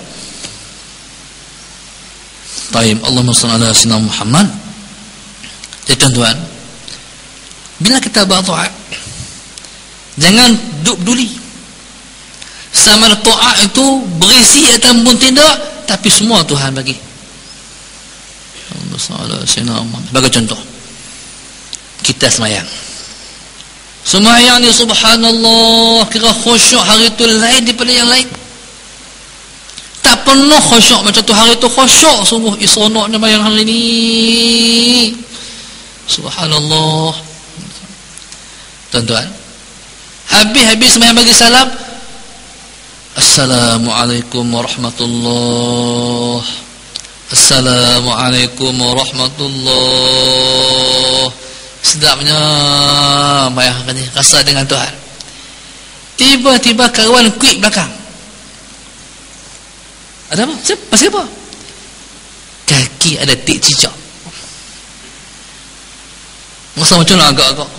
S1: Taib, Allahumma salli ala sayyidina Muhammad. Jadi tuan-tuan, bila kita berdoa, jangan duk peduli sama doa itu berisi ataupun tidak, tapi semua Tuhan bagi. Bagi contoh, kita semayang Sembahyang ni subhanallah, kira khusyuk hari tu lain daripada yang lain. Tak pernah khusyuk macam tu, hari tu khusyuk sungguh. Seronoknya bayang hari ni. Subhanallah. Tuan-tuan, habis sembahyang bagi salam, Assalamualaikum warahmatullahi. Assalamualaikum warahmatullahi. Sedapnya bayangkan ni, rasa dengan Tuhan. Tiba-tiba kawan quick belakang. Ada apa? Pasal apa? Kaki ada tik cicak. Rasa macam mana agak-agak?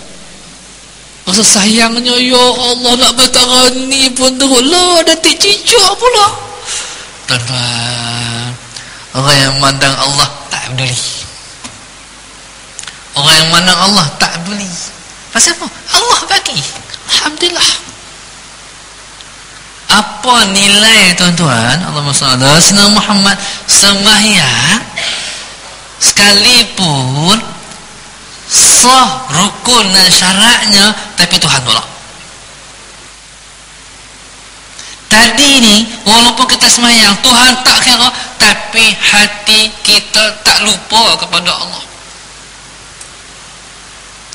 S1: Rasa sayangnya, ya Allah, nak bertara ni pun teruk lah, ada tik cicak pula. Tuan-tuan, orang yang memandang Allah tak peduli. Orang yang memandang Allah tak peduli. Pasal apa? Allah bagi. Alhamdulillah. Apa nilai, tuan-tuan? Allahumma salli ala sayyidina Muhammad. Sembahyang sekalipun sah rukun dan syaratnya, tapi Tuhan tolak. Tadi ni walaupun kita sembahyang, Tuhan tak kira, tapi hati kita tak lupa kepada Allah.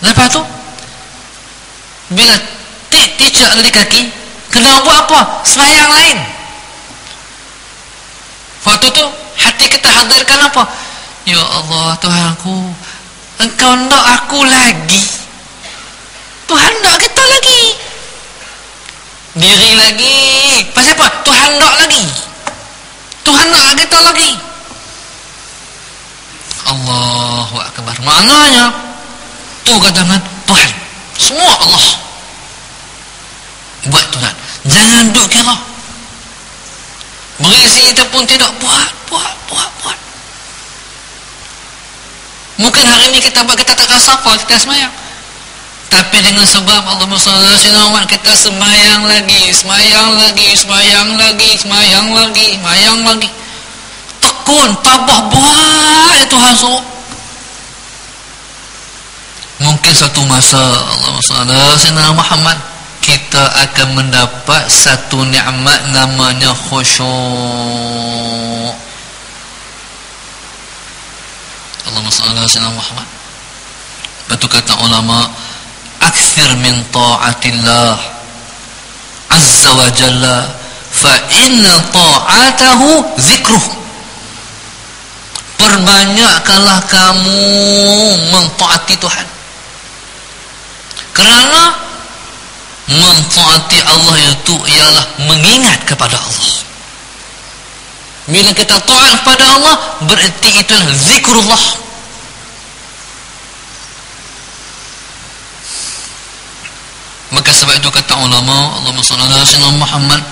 S1: Lepas tu bila tik cicak ada di kaki, kena buat apa? Sembahyang lain. Waktu tu hati kita hadirkan apa? Ya Allah, Tuhanku, Engkau nak aku lagi. Tuhan nak kita lagi. Diri lagi. Pasal apa? Tuhan nak lagi. Tuhan nak kita lagi. Allahu Akbar. Maknanya tu katakan Tuhan. Semua Allah. Buat Tuhan. Jangan duk kira. Berisi itu pun tidak. Buat. Mungkin hari ini kita buat, kita tak rasa apa, kita sembahyang. Tapi dengan sebab Allahumma salli ala sayyidina Muhammad, kita sembahyang lagi. Tekun, tabah, buat Tuhan suruh. Mungkin satu masa Allahumma salli ala sayyidina Muhammad, kita akan mendapat satu nikmat namanya khusyuk. Allahumma salli ala sayyidina Muhammad. Betul kata ulama, akthir min ta'atillah azza wa jalla, fa inna ta'atahu zikruh. Perbanyakkanlah kamu mentaati Tuhan, kerana mentaati Allah itu ialah mengingat kepada Allah. Bila kita taat kepada Allah, berarti itulah zikrullah. Maka sebab itu kata ulama, Allahumma salli ala sayyidina Muhammad,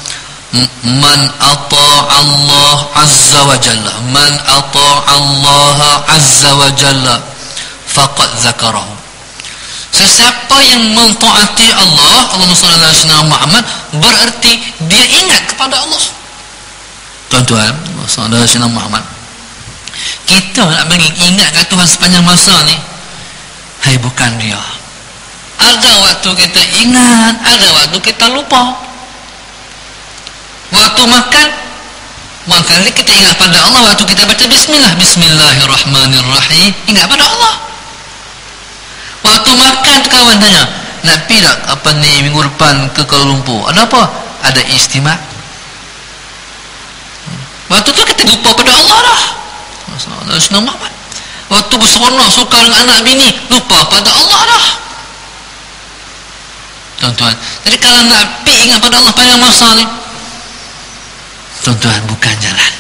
S1: man ata'a Allah azza wa jalla, man ata'a Allah azza wa jalla faqad zakarahu. Sesiapa yang mentaati Allah, Allahumma salli ala sayyidina Muhammad, berarti dia ingat kepada Allah. Tuan-tuan, saudara Sayyidina Muhammad, kita nak bagi ingat kat Tuhan sepanjang masa ni, hai bukan dia. Ada waktu kita ingat, ada waktu kita lupa. Waktu makan kita ingat pada Allah. Waktu kita baca bismillah, bismillahirrahmanirrahim, ingat pada Allah. Waktu makan kawan tanya, nak pergi tak apa ni minggu depan ke Kuala Lumpur? Ada apa? Ada istimewa. Waktu tu kita lupa pada Allah dah. Waktu berseronok suka dengan anak bini, lupa pada Allah dah. Tuan-tuan, jadi kalau nak pergi ingat pada Allah pada masa ni, tuan-tuan, bukan jalan.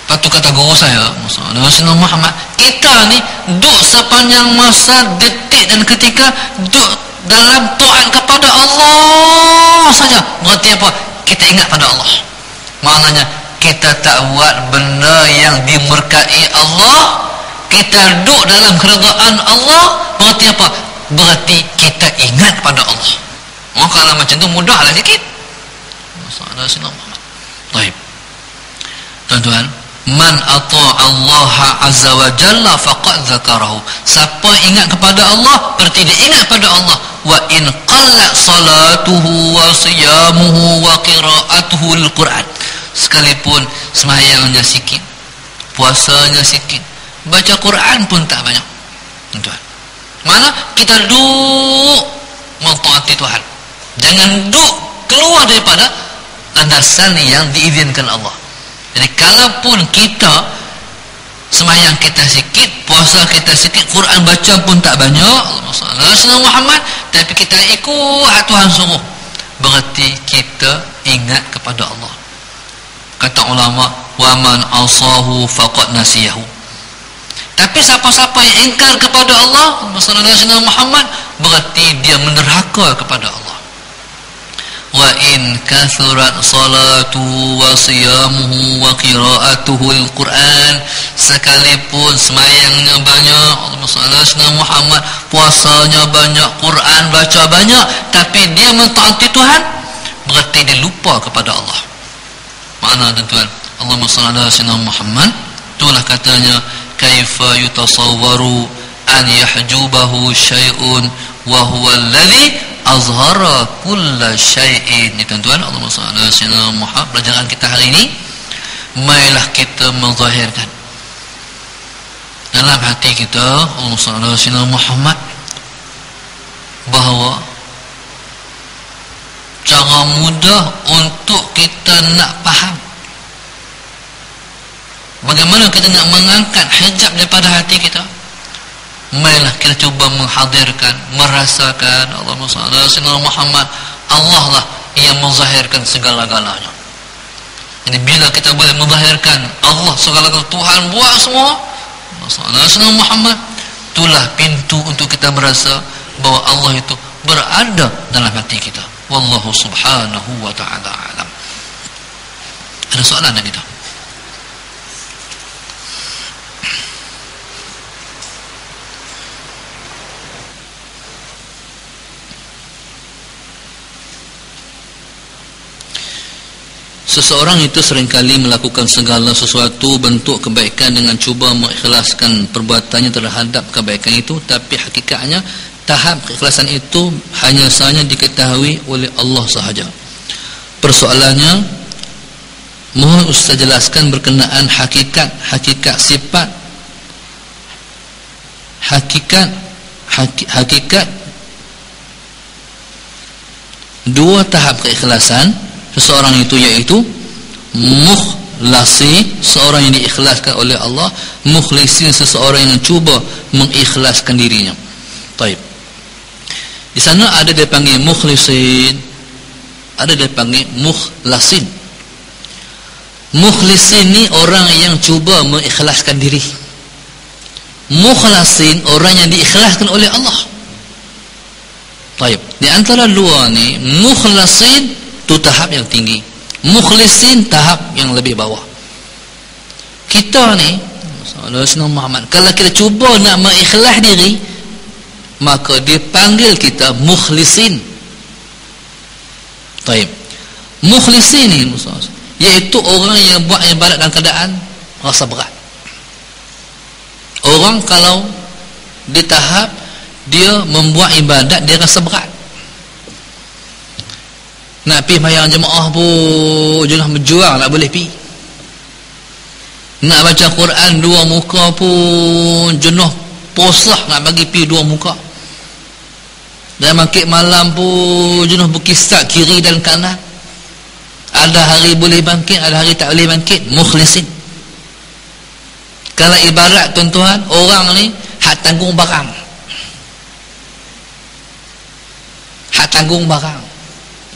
S1: Patu kata guru saya, Sayyidina Muhammad, kita ni duduk sepanjang masa, detik dan ketika duduk dalam taat kepada Allah saja. Berarti apa? Kita ingat pada Allah. Maknanya kita tak buat benda yang dimurkai Allah, kita duduk dalam keredaan Allah. Berarti apa? Berarti kita ingat pada Allah. Kalau macam tu mudahlah sikit. Baik, tuan-tuan, Man ata'allaha azza wa jalla faqad dzakarahu. Siapa ingat kepada Allah, berarti dia ingat pada Allah. Wa in qallat salatuhu wa siyamuhu wa qira'atuhu al-Quran. Sekalipun sembahyangnya sikit, puasanya sikit, baca Quran pun tak banyak. Tuan. Mana kita duduk mentaati Tuhan. Jangan duduk keluar daripada landasan yang diizinkan Allah. Jadi kalaupun kita sembahyang kita sikit, puasa kita sikit, Quran baca pun tak banyak, Allahumma shalli ala sayyidina Muhammad, tapi kita ikut Tuhan suruh, berarti kita ingat kepada Allah. Kata ulama, wa man asahu faqad nasiyahu. Tapi siapa-siapa yang ingkar kepada Allah, Allahumma shalli ala sayyidina Muhammad, berarti dia menderhaka kepada Allah. Wa in kathurat salatuhu wa siyamuhu wa qira'atuhu al-Quran. Sekalipun semayangnya banyak, Allahumma shalli ala sayyidina Muhammad, puasanya banyak, Quran baca banyak, tapi dia mentaati Tuhan, berarti dia lupa kepada Allah. Mana tuan? Allahumma shalli ala sayyidina Muhammad, itulah katanya, kaifa yutasawwaru an yahjubahu syai'un wa huwa alladhi azhara kulla syai'in. Tuan-tuan, Allahumma shalli ala sayyidina Muhammad, pelajaran kita hari ini, marilah kita menzahirkan dalam hati kita, Allahumma shalli ala sayyidina Muhammad, bahawa cara mudah untuk kita nak faham bagaimana kita nak mengangkat hijab daripada hati kita. Marilah kita cuba menghadirkan, merasakan, Allahumma shalli ala sayyidina Muhammad, Allah lah yang menzahirkan segala-galanya. Jadi bila kita boleh menzahirkan Allah segala-galanya, Tuhan buat semua, Allahumma shalli ala sayyidina Muhammad, itulah pintu untuk kita merasa bahawa Allah itu berada dalam hati kita. Wallahu subhanahu wa ta'ala alam. Ada soalan tak kita? Seseorang itu seringkali melakukan segala sesuatu bentuk kebaikan dengan cuba mengikhlaskan perbuatannya terhadap kebaikan itu, tapi hakikatnya tahap keikhlasan itu hanya sahaja diketahui oleh Allah sahaja. Persoalannya, mohon Ustaz jelaskan berkenaan hakikat sifat, hakikat dua tahap keikhlasan seseorang itu, yaitu mukhlasi, seorang yang diikhlaskan oleh Allah, mukhlisin, seseorang yang cuba mengikhlaskan dirinya. Baik. Di sana ada dia panggil mukhlisin, ada dia panggil mukhlasin. Mukhlisin ni orang yang cuba mengikhlaskan diri. Mukhlasin orang yang diikhlaskan oleh Allah. Baik. Di antara dua ni, mukhlasin itu tahap yang tinggi, mukhlisin tahap yang lebih bawah. Kita ni Muhammad, kalau kita cuba nak mengikhlas diri, maka dia panggil kita mukhlisin. Taib. Mukhlisin ni iaitu orang yang buat ibadat dalam keadaan rasa berat. Orang kalau di tahap dia membuat ibadat dia rasa berat, nak pergi mayang jemaah pun jangan berjuang, nak boleh pergi. Nak baca Quran dua muka pun jenuh poslah nak bagi pergi dua muka. Dan bangkit malam pun jenuh berkisar kiri dan kanan. Ada hari boleh bangkit, ada hari tak boleh bangkit. Mukhlisin. Kalau ibarat tuan-tuan, orang ni hak tanggung barang. Hak tanggung barang.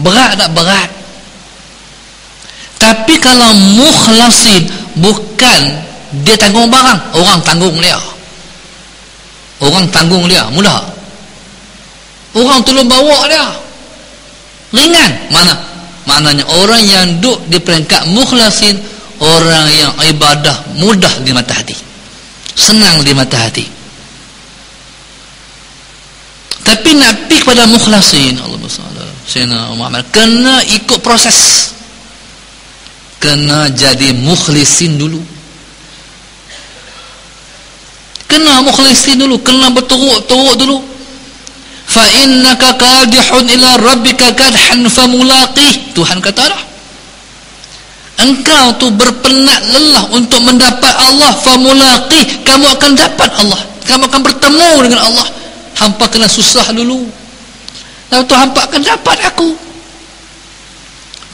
S1: Berat tak? Berat. Tapi kalau mukhlasin, bukan dia tanggung barang, orang tanggung dia. Orang tanggung dia, mudah. Orang tolong bawa dia, ringan. Maknanya orang yang duduk di peringkat mukhlasin, orang yang ibadah mudah di mata hati, senang di mata hati. Tapi nak pergi kepada mukhlasin, Allahumma shalli ala sayyidina Muhammad, kena ikut proses, kena jadi mukhlisin dulu. Kena mukhlisin dulu, kena berteruk-teruk dulu. Fa innaka qadihun ila rabbika kadhan famulaqih. Tuhan kata dah, engkau tu berpenat lelah untuk mendapat Allah, famulaqih, kamu akan dapat Allah, kamu akan bertemu dengan Allah. Hampa kena susah dulu, lalu tu hampa akan dapat aku.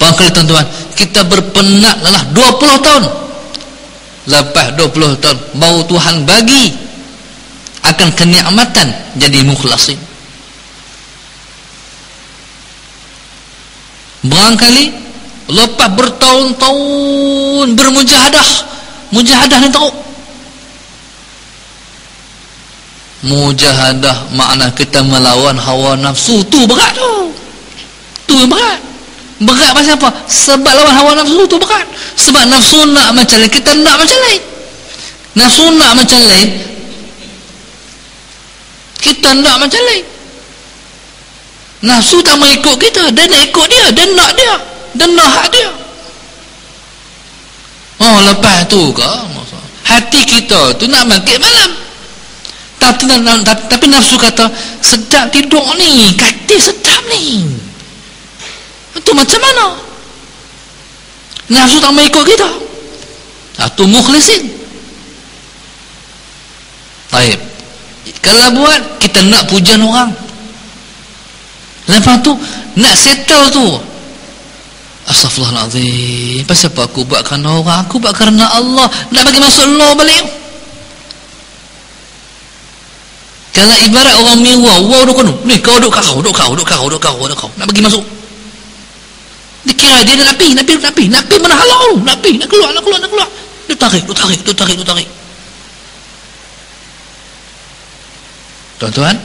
S1: Bangkali tuan-tuan, kita berpenat lelah 20 tahun. Lepas 20 tahun baru Tuhan bagi akan kenikmatan jadi mukhlasin. Barangkali lepas bertahun-tahun bermujahadah, mujahadah ni tahu, mujahadah makna kita melawan hawa nafsu, tu berat tu yang berat. Berat pasal apa? Sebab lawan hawa nafsu tu berat. Sebab nafsu nak macam lain, kita nak macam lain. Nafsu nak macam lain, kita nak macam lain. Nafsu tak mau ikut kita, dia nak ikut dia, dia nak hak dia. Oh, lepas tu ke hati kita tu nak bangkit malam, tapi nafsu kata sedap tidur ni, katil sedap ni. Itu macam mana? Nafsu tak mau ikut kita. Itu mukhlisin. Baik, kalau buat kita nak pujian orang, lepas tu nak settle tu, astaghfirullahalazim, pasal apa aku buat kerana orang, aku buat kerana Allah, nak bagi masuk Allah balik. Kalau ibarat orang mewah, wow duk kono, ni kau duk kau, nak bagi masuk. Dikira dia nak napi mana halau, napi nak keluar. Dia tarik. Tuan-tuan,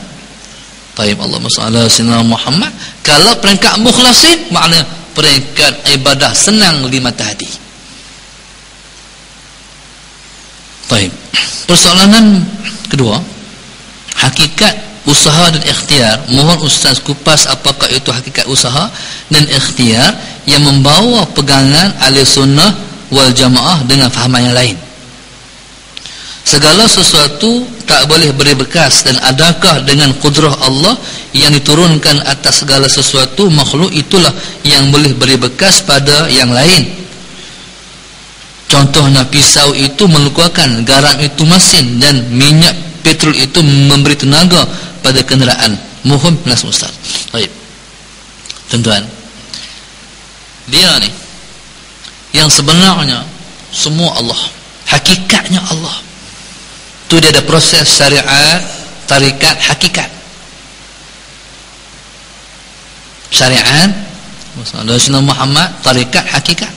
S1: taib Allahumma salli ala sayyidina Muhammad. Kalau peringkat mukhlasin, makna peringkat ibadah senang di mata hati. Taib. Persoalan kedua, hakikat usaha dan ikhtiar. Mohon Ustaz kupas apakah itu hakikat usaha dan ikhtiar yang membawa pegangan ahli sunnah wal jamaah dengan fahaman yang lain. Segala sesuatu tak boleh beri bekas, dan adakah dengan kudrah Allah yang diturunkan atas segala sesuatu makhluk itulah yang boleh beri bekas pada yang lain. Contohnya pisau itu melukakan, garam itu masin, dan minyak petrol itu memberi tenaga pada kenderaan. Mohon penjelasan Ustaz. Baik, tuan-tuan, dia ni yang sebenarnya semua Allah, hakikatnya Allah tu, dia ada proses syariat, tarikat, hakikat. Syariat Rasulullah Muhammad, tarikat, hakikat.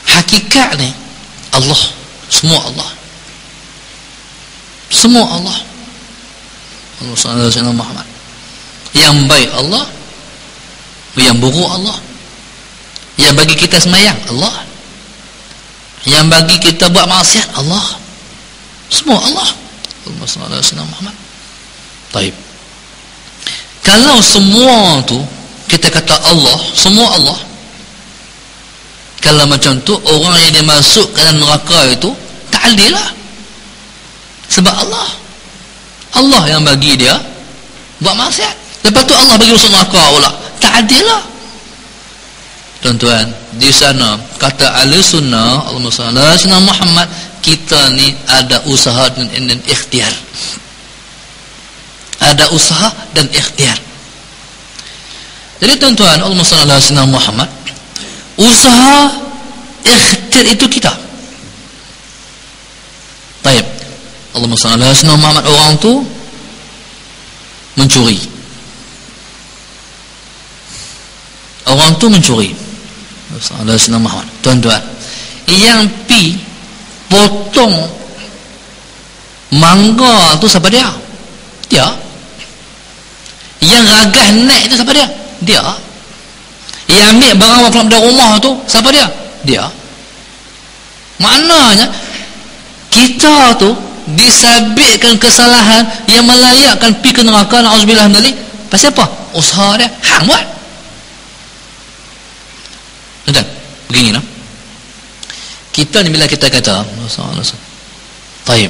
S1: Hakikat ni Allah, semua Allah, semua Allah. Rasulullah Muhammad, yang baik Allah, yang buruk Allah, yang bagi kita semayang Allah, yang bagi kita buat maksiat Allah, semua Allah. Rasulullah Muhammad. Taib. Kalau semua tu kita kata Allah, semua Allah, kalau macam tu orang yang dimasuk ke dalam neraka itu tak adil lah. Sebab Allah yang bagi dia buat maksiat, lepas tu Allah bagi masuk neraka pula, tak adil lah. Tuan-tuan, di sana kata ahli sunnah, Allahumma salli ala sayyidina Muhammad, kita ni ada usaha dan ikhtiar. Ada usaha dan ikhtiar. Jadi tuan-tuan, Allahumma salli ala sayyidina Muhammad, usaha ikhtiar itu kita. Baik, Allahumma salli ala sayyidina Muhammad, orang tu mencuri. Orang tu mencuri. Tuan-tuan, yang pi potong mangga tu siapa dia? Dia. Yang ragah naik tu siapa dia? Dia. Yang ambil barang wakil dari rumah tu siapa dia? Dia. Maknanya kita tu disabitkan kesalahan yang melayakkan pi ke neraka, na'udzubillah min dzalik. Pasal apa? Usaha dia hang buat. Tuan, begini lah. Kita ni bila kita kata taib,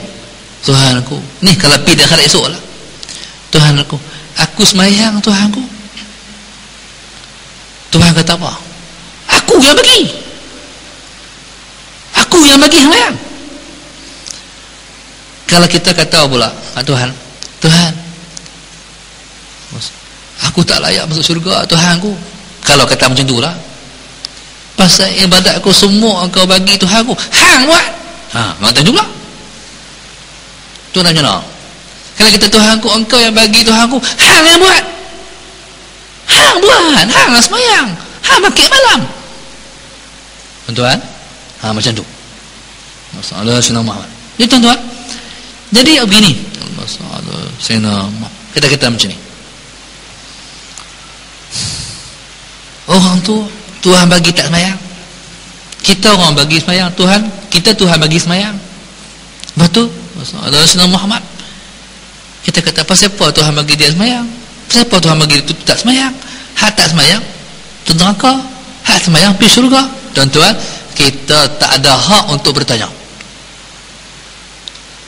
S1: Tuhan aku ni kalau pergi di akhirat esok lah, Tuhan aku semayang Tuhan aku. Tuhan kata apa? Aku yang bagi semayang. Kalau kita kata pula, Tuhan aku tak layak masuk syurga Tuhan aku. Kalau kata macam tu lah, pasal ibadat aku semua engkau bagi Tuhan aku, hang buat. Macam tu pula tu nak macam. Kalau kita Tuhan aku, engkau yang bagi Tuhan aku, hang yang buat, hang lah semayang, hang makin malam. Tuan-tuan, macam tu masalah Sayyidina Muhammad. Ya tuan-tuan, jadi begini masalah Sayyidina Muhammad, kita kata macam ni, orang tu Tuhan bagi tak semayang, kita orang bagi semayang, Tuhan bagi semayang, betul? Masalah Sayyidina Muhammad, kita kata pasal apa Tuhan bagi dia semayang, pasal apa Tuhan bagi dia tak semayang, hak tak semayang tu neraka, hak semayang pergi syurga. Tuan-tuan, kita tak ada hak untuk bertanya,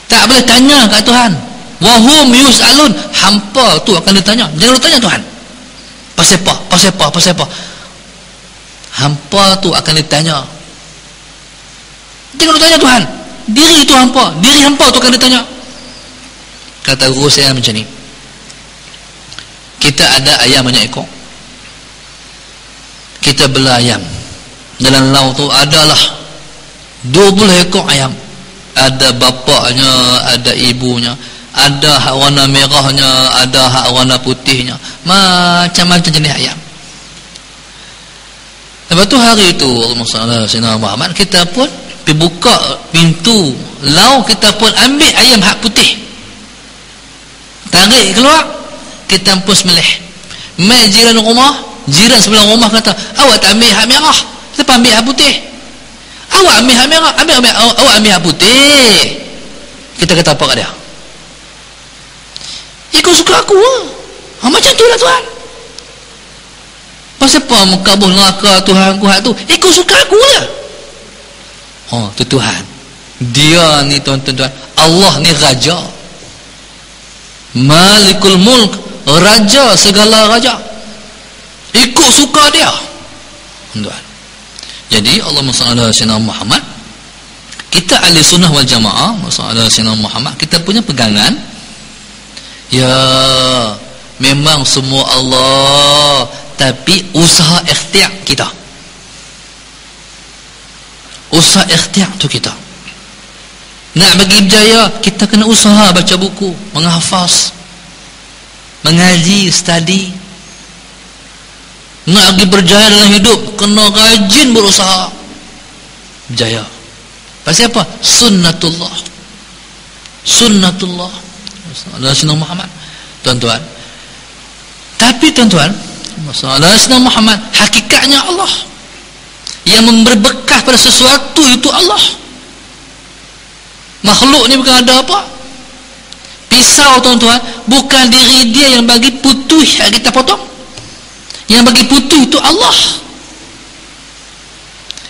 S1: tak boleh tanya kat Tuhan. Wahum yus'alun, hampa tu akan ditanya. Jangan tanya Tuhan pasal apa, hampa tu akan ditanya. Jangan tanya Tuhan, diri hampa tu akan ditanya. Kata guru saya macam ni, kita ada ayam banyak ekor, kita bela ayam, dalam laut tu adalah 20 ekor ayam, ada bapaknya, ada ibunya, ada hak warna merahnya, ada hak warna putihnya, macam-macam jenis ayam. Lepas tu hari tu Allahumma Sayyidina Muhammad, kita pun pergi buka pintu laut, kita pun ambil ayam hak putih, tarik keluar, kita pun sembelih. Mai jiran sebelah rumah kata, awak tak ambil hak merah, siapa ambil hak putih? Awak ambil hak merah, awak ambil hak putih. Kita kata apa kat dia? Ikut suka aku lah. Macam tu lah Tuhan. Pasal apa mengkabul neraka Tuhan aku hak tu? Ikut suka aku lah. Tu Tuhan. Dia ni tuan-tuan, Allah ni raja, Malikul Mulk, raja segala raja. Ikut suka dia, tuan. Jadi Allahumma salli ala Sayyidina Muhammad, kita ahli sunnah wal jamaah, masalah Sayyidina Muhammad, kita punya pegangan, ya memang semua Allah, tapi usaha ikhtiar kita, usaha ikhtiar tu kita nak bagi berjaya, kita kena usaha baca buku, menghafaz, mengaji, study. Nak bagi berjaya dalam hidup, kena rajin berusaha berjaya. Pasal apa? Sunnatullah masalah Sayyidina Muhammad, tuan-tuan. Tapi tuan-tuan, masalah Sayyidina Muhammad, hakikatnya Allah yang memberi berkah pada sesuatu itu Allah. Makhluk ni bukan ada apa, pisau tuan-tuan, bukan diri dia yang bagi putih yang kita potong. Yang bagi putih itu Allah.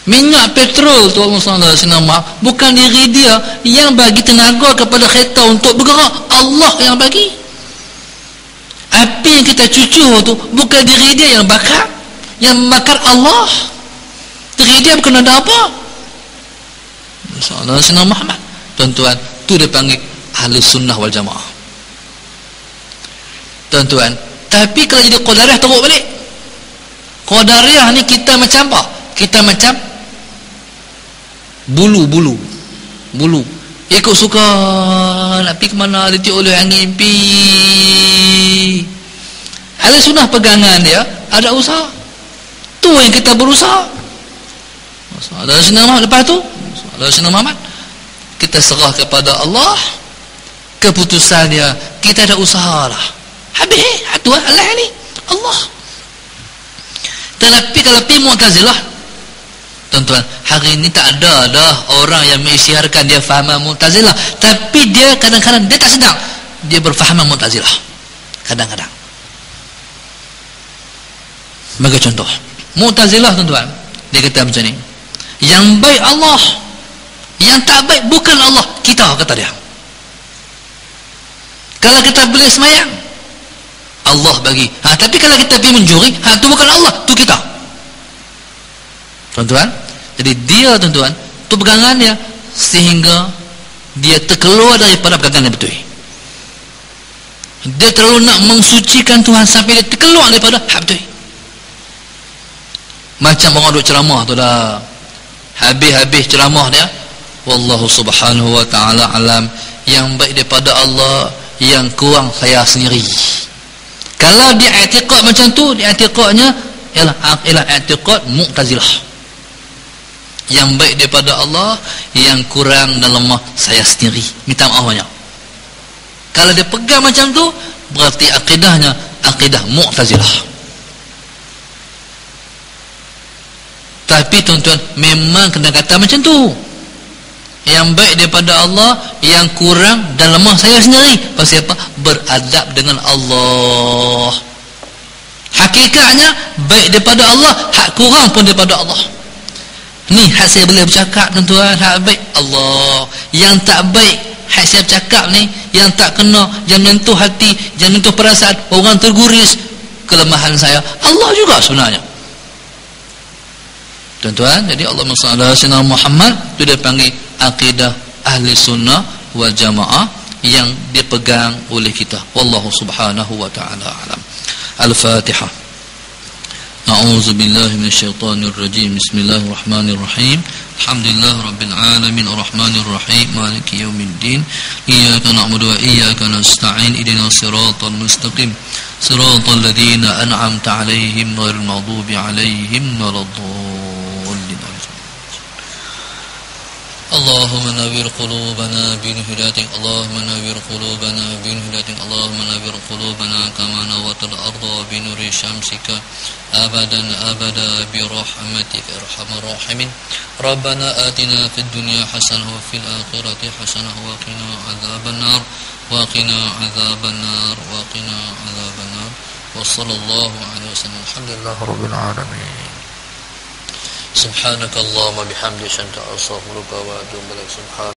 S1: Minyak petrol tu Allah, bukan diri dia yang bagi tenaga kepada kereta untuk bergerak, Allah yang bagi. Api yang kita cucur tu bukan diri dia yang bakar, yang bakar Allah. Diri dia bukan ada apa. Sayyidina Muhammad, tuan-tuan, tu dia panggil ahli sunnah wal jamaah, tuan-tuan. Tapi kalau jadi qadariyah teruk balik. Qadariyah ni kita macam apa? Kita macam bulu. Ikut suka, nak pergi ke mana, ditiup oleh angin, pergi. Ahli sunnah pegangan dia ada usaha. Tu yang kita berusaha. Ada Sayyidina Muhammad, lepas tu ada Sayyidina Muhammad, kita serah kepada Allah, keputusan dia, kita ada usaha lah. Habis, tu Allah ni, Allah. Tapi kalau pergi Mu'tazilah, tuan-tuan, hari ini tak ada dah orang yang mengisytiharkan dia faham Mu'tazilah, tapi dia kadang-kadang dia tak sedar dia berfaham Mu'tazilah. Kadang-kadang, sebagai contoh, Mu'tazilah tuan-tuan, dia kata macam ni, yang baik Allah, Yang tak baik bukan Allah, kita, kata dia. Kalau kita boleh semayang, Allah bagi. Tapi kalau kita pergi mencuri, itu bukan Allah, itu kita. Tuan-tuan, jadi dia, tuan-tuan, itu pegangannya sehingga dia terkeluar daripada pegangan yang betul. Dia terlalu nak mensucikan Tuhan sampai dia terkeluar daripada hak betul. Macam orang duk ceramah tu dah, habis-habis ceramah dia, wallahu subhanahu wa ta'ala alam, yang baik daripada Allah, yang kurang saya sendiri. Kalau dia i'tiqad macam tu, dia i'tiqadnya ialah i'tiqad Mu'tazilah. Yang baik daripada Allah, yang kurang dan lemah saya sendiri, minta maaf banyak. Kalau dia pegang macam tu, berarti akidahnya akidah Mu'tazilah. Tapi tuan-tuan, memang kena kata macam tu. Yang baik daripada Allah, yang kurang dan lemah saya sendiri. Pasal apa? Beradab dengan Allah. Hakikatnya baik daripada Allah, hak kurang pun daripada Allah. Ni hak saya boleh bercakap, tuan-tuan, hak baik Allah. Yang tak baik hak saya bercakap ni, yang tak kena, yang menyentuh hati, yang menyentuh perasaan orang, terguris kelemahan saya, Allah juga sebenarnya. Tuan-tuan, jadi Allahumma shalli ala sayyidina Muhammad tu dia panggil akidah ahli sunnah wal jamaah yang dipegang oleh kita. Wallahu subhanahu wa ta'ala alam. Al-Fatihah. A'udzu billahi minasyaitonir rajim. Bismillahirrahmanirrahim. Alhamdulillah rabbil alamin arrahmanir rahim maliki yaumiddin. Iyyaka na'budu wa iyyaka nasta'in. Ihdinas siratal mustaqim. Siratal ladzina an'amta 'alaihim ghairil maghdubi 'alaihim waladdallin. Allahumma nawwir qulubana bin hidayatik. Allahumma nawwir qulubana bin hidayatik. Allahumma nawwir qulubana kama nawwartal arda bi nuri syamsika abadan abada bi rahmatika arhamar rahimin. Rabbana atina fid dunya hasanah wa fil akhirati hasanah wa qina adzabannar wa qina adzabannar wa qina adzabannar. Wa sallallahu alaihi wasallam. Alhamdulillahirabbil alamin. Subhanakallahumma bihamdika astaghfiruka wa atubu ilaik.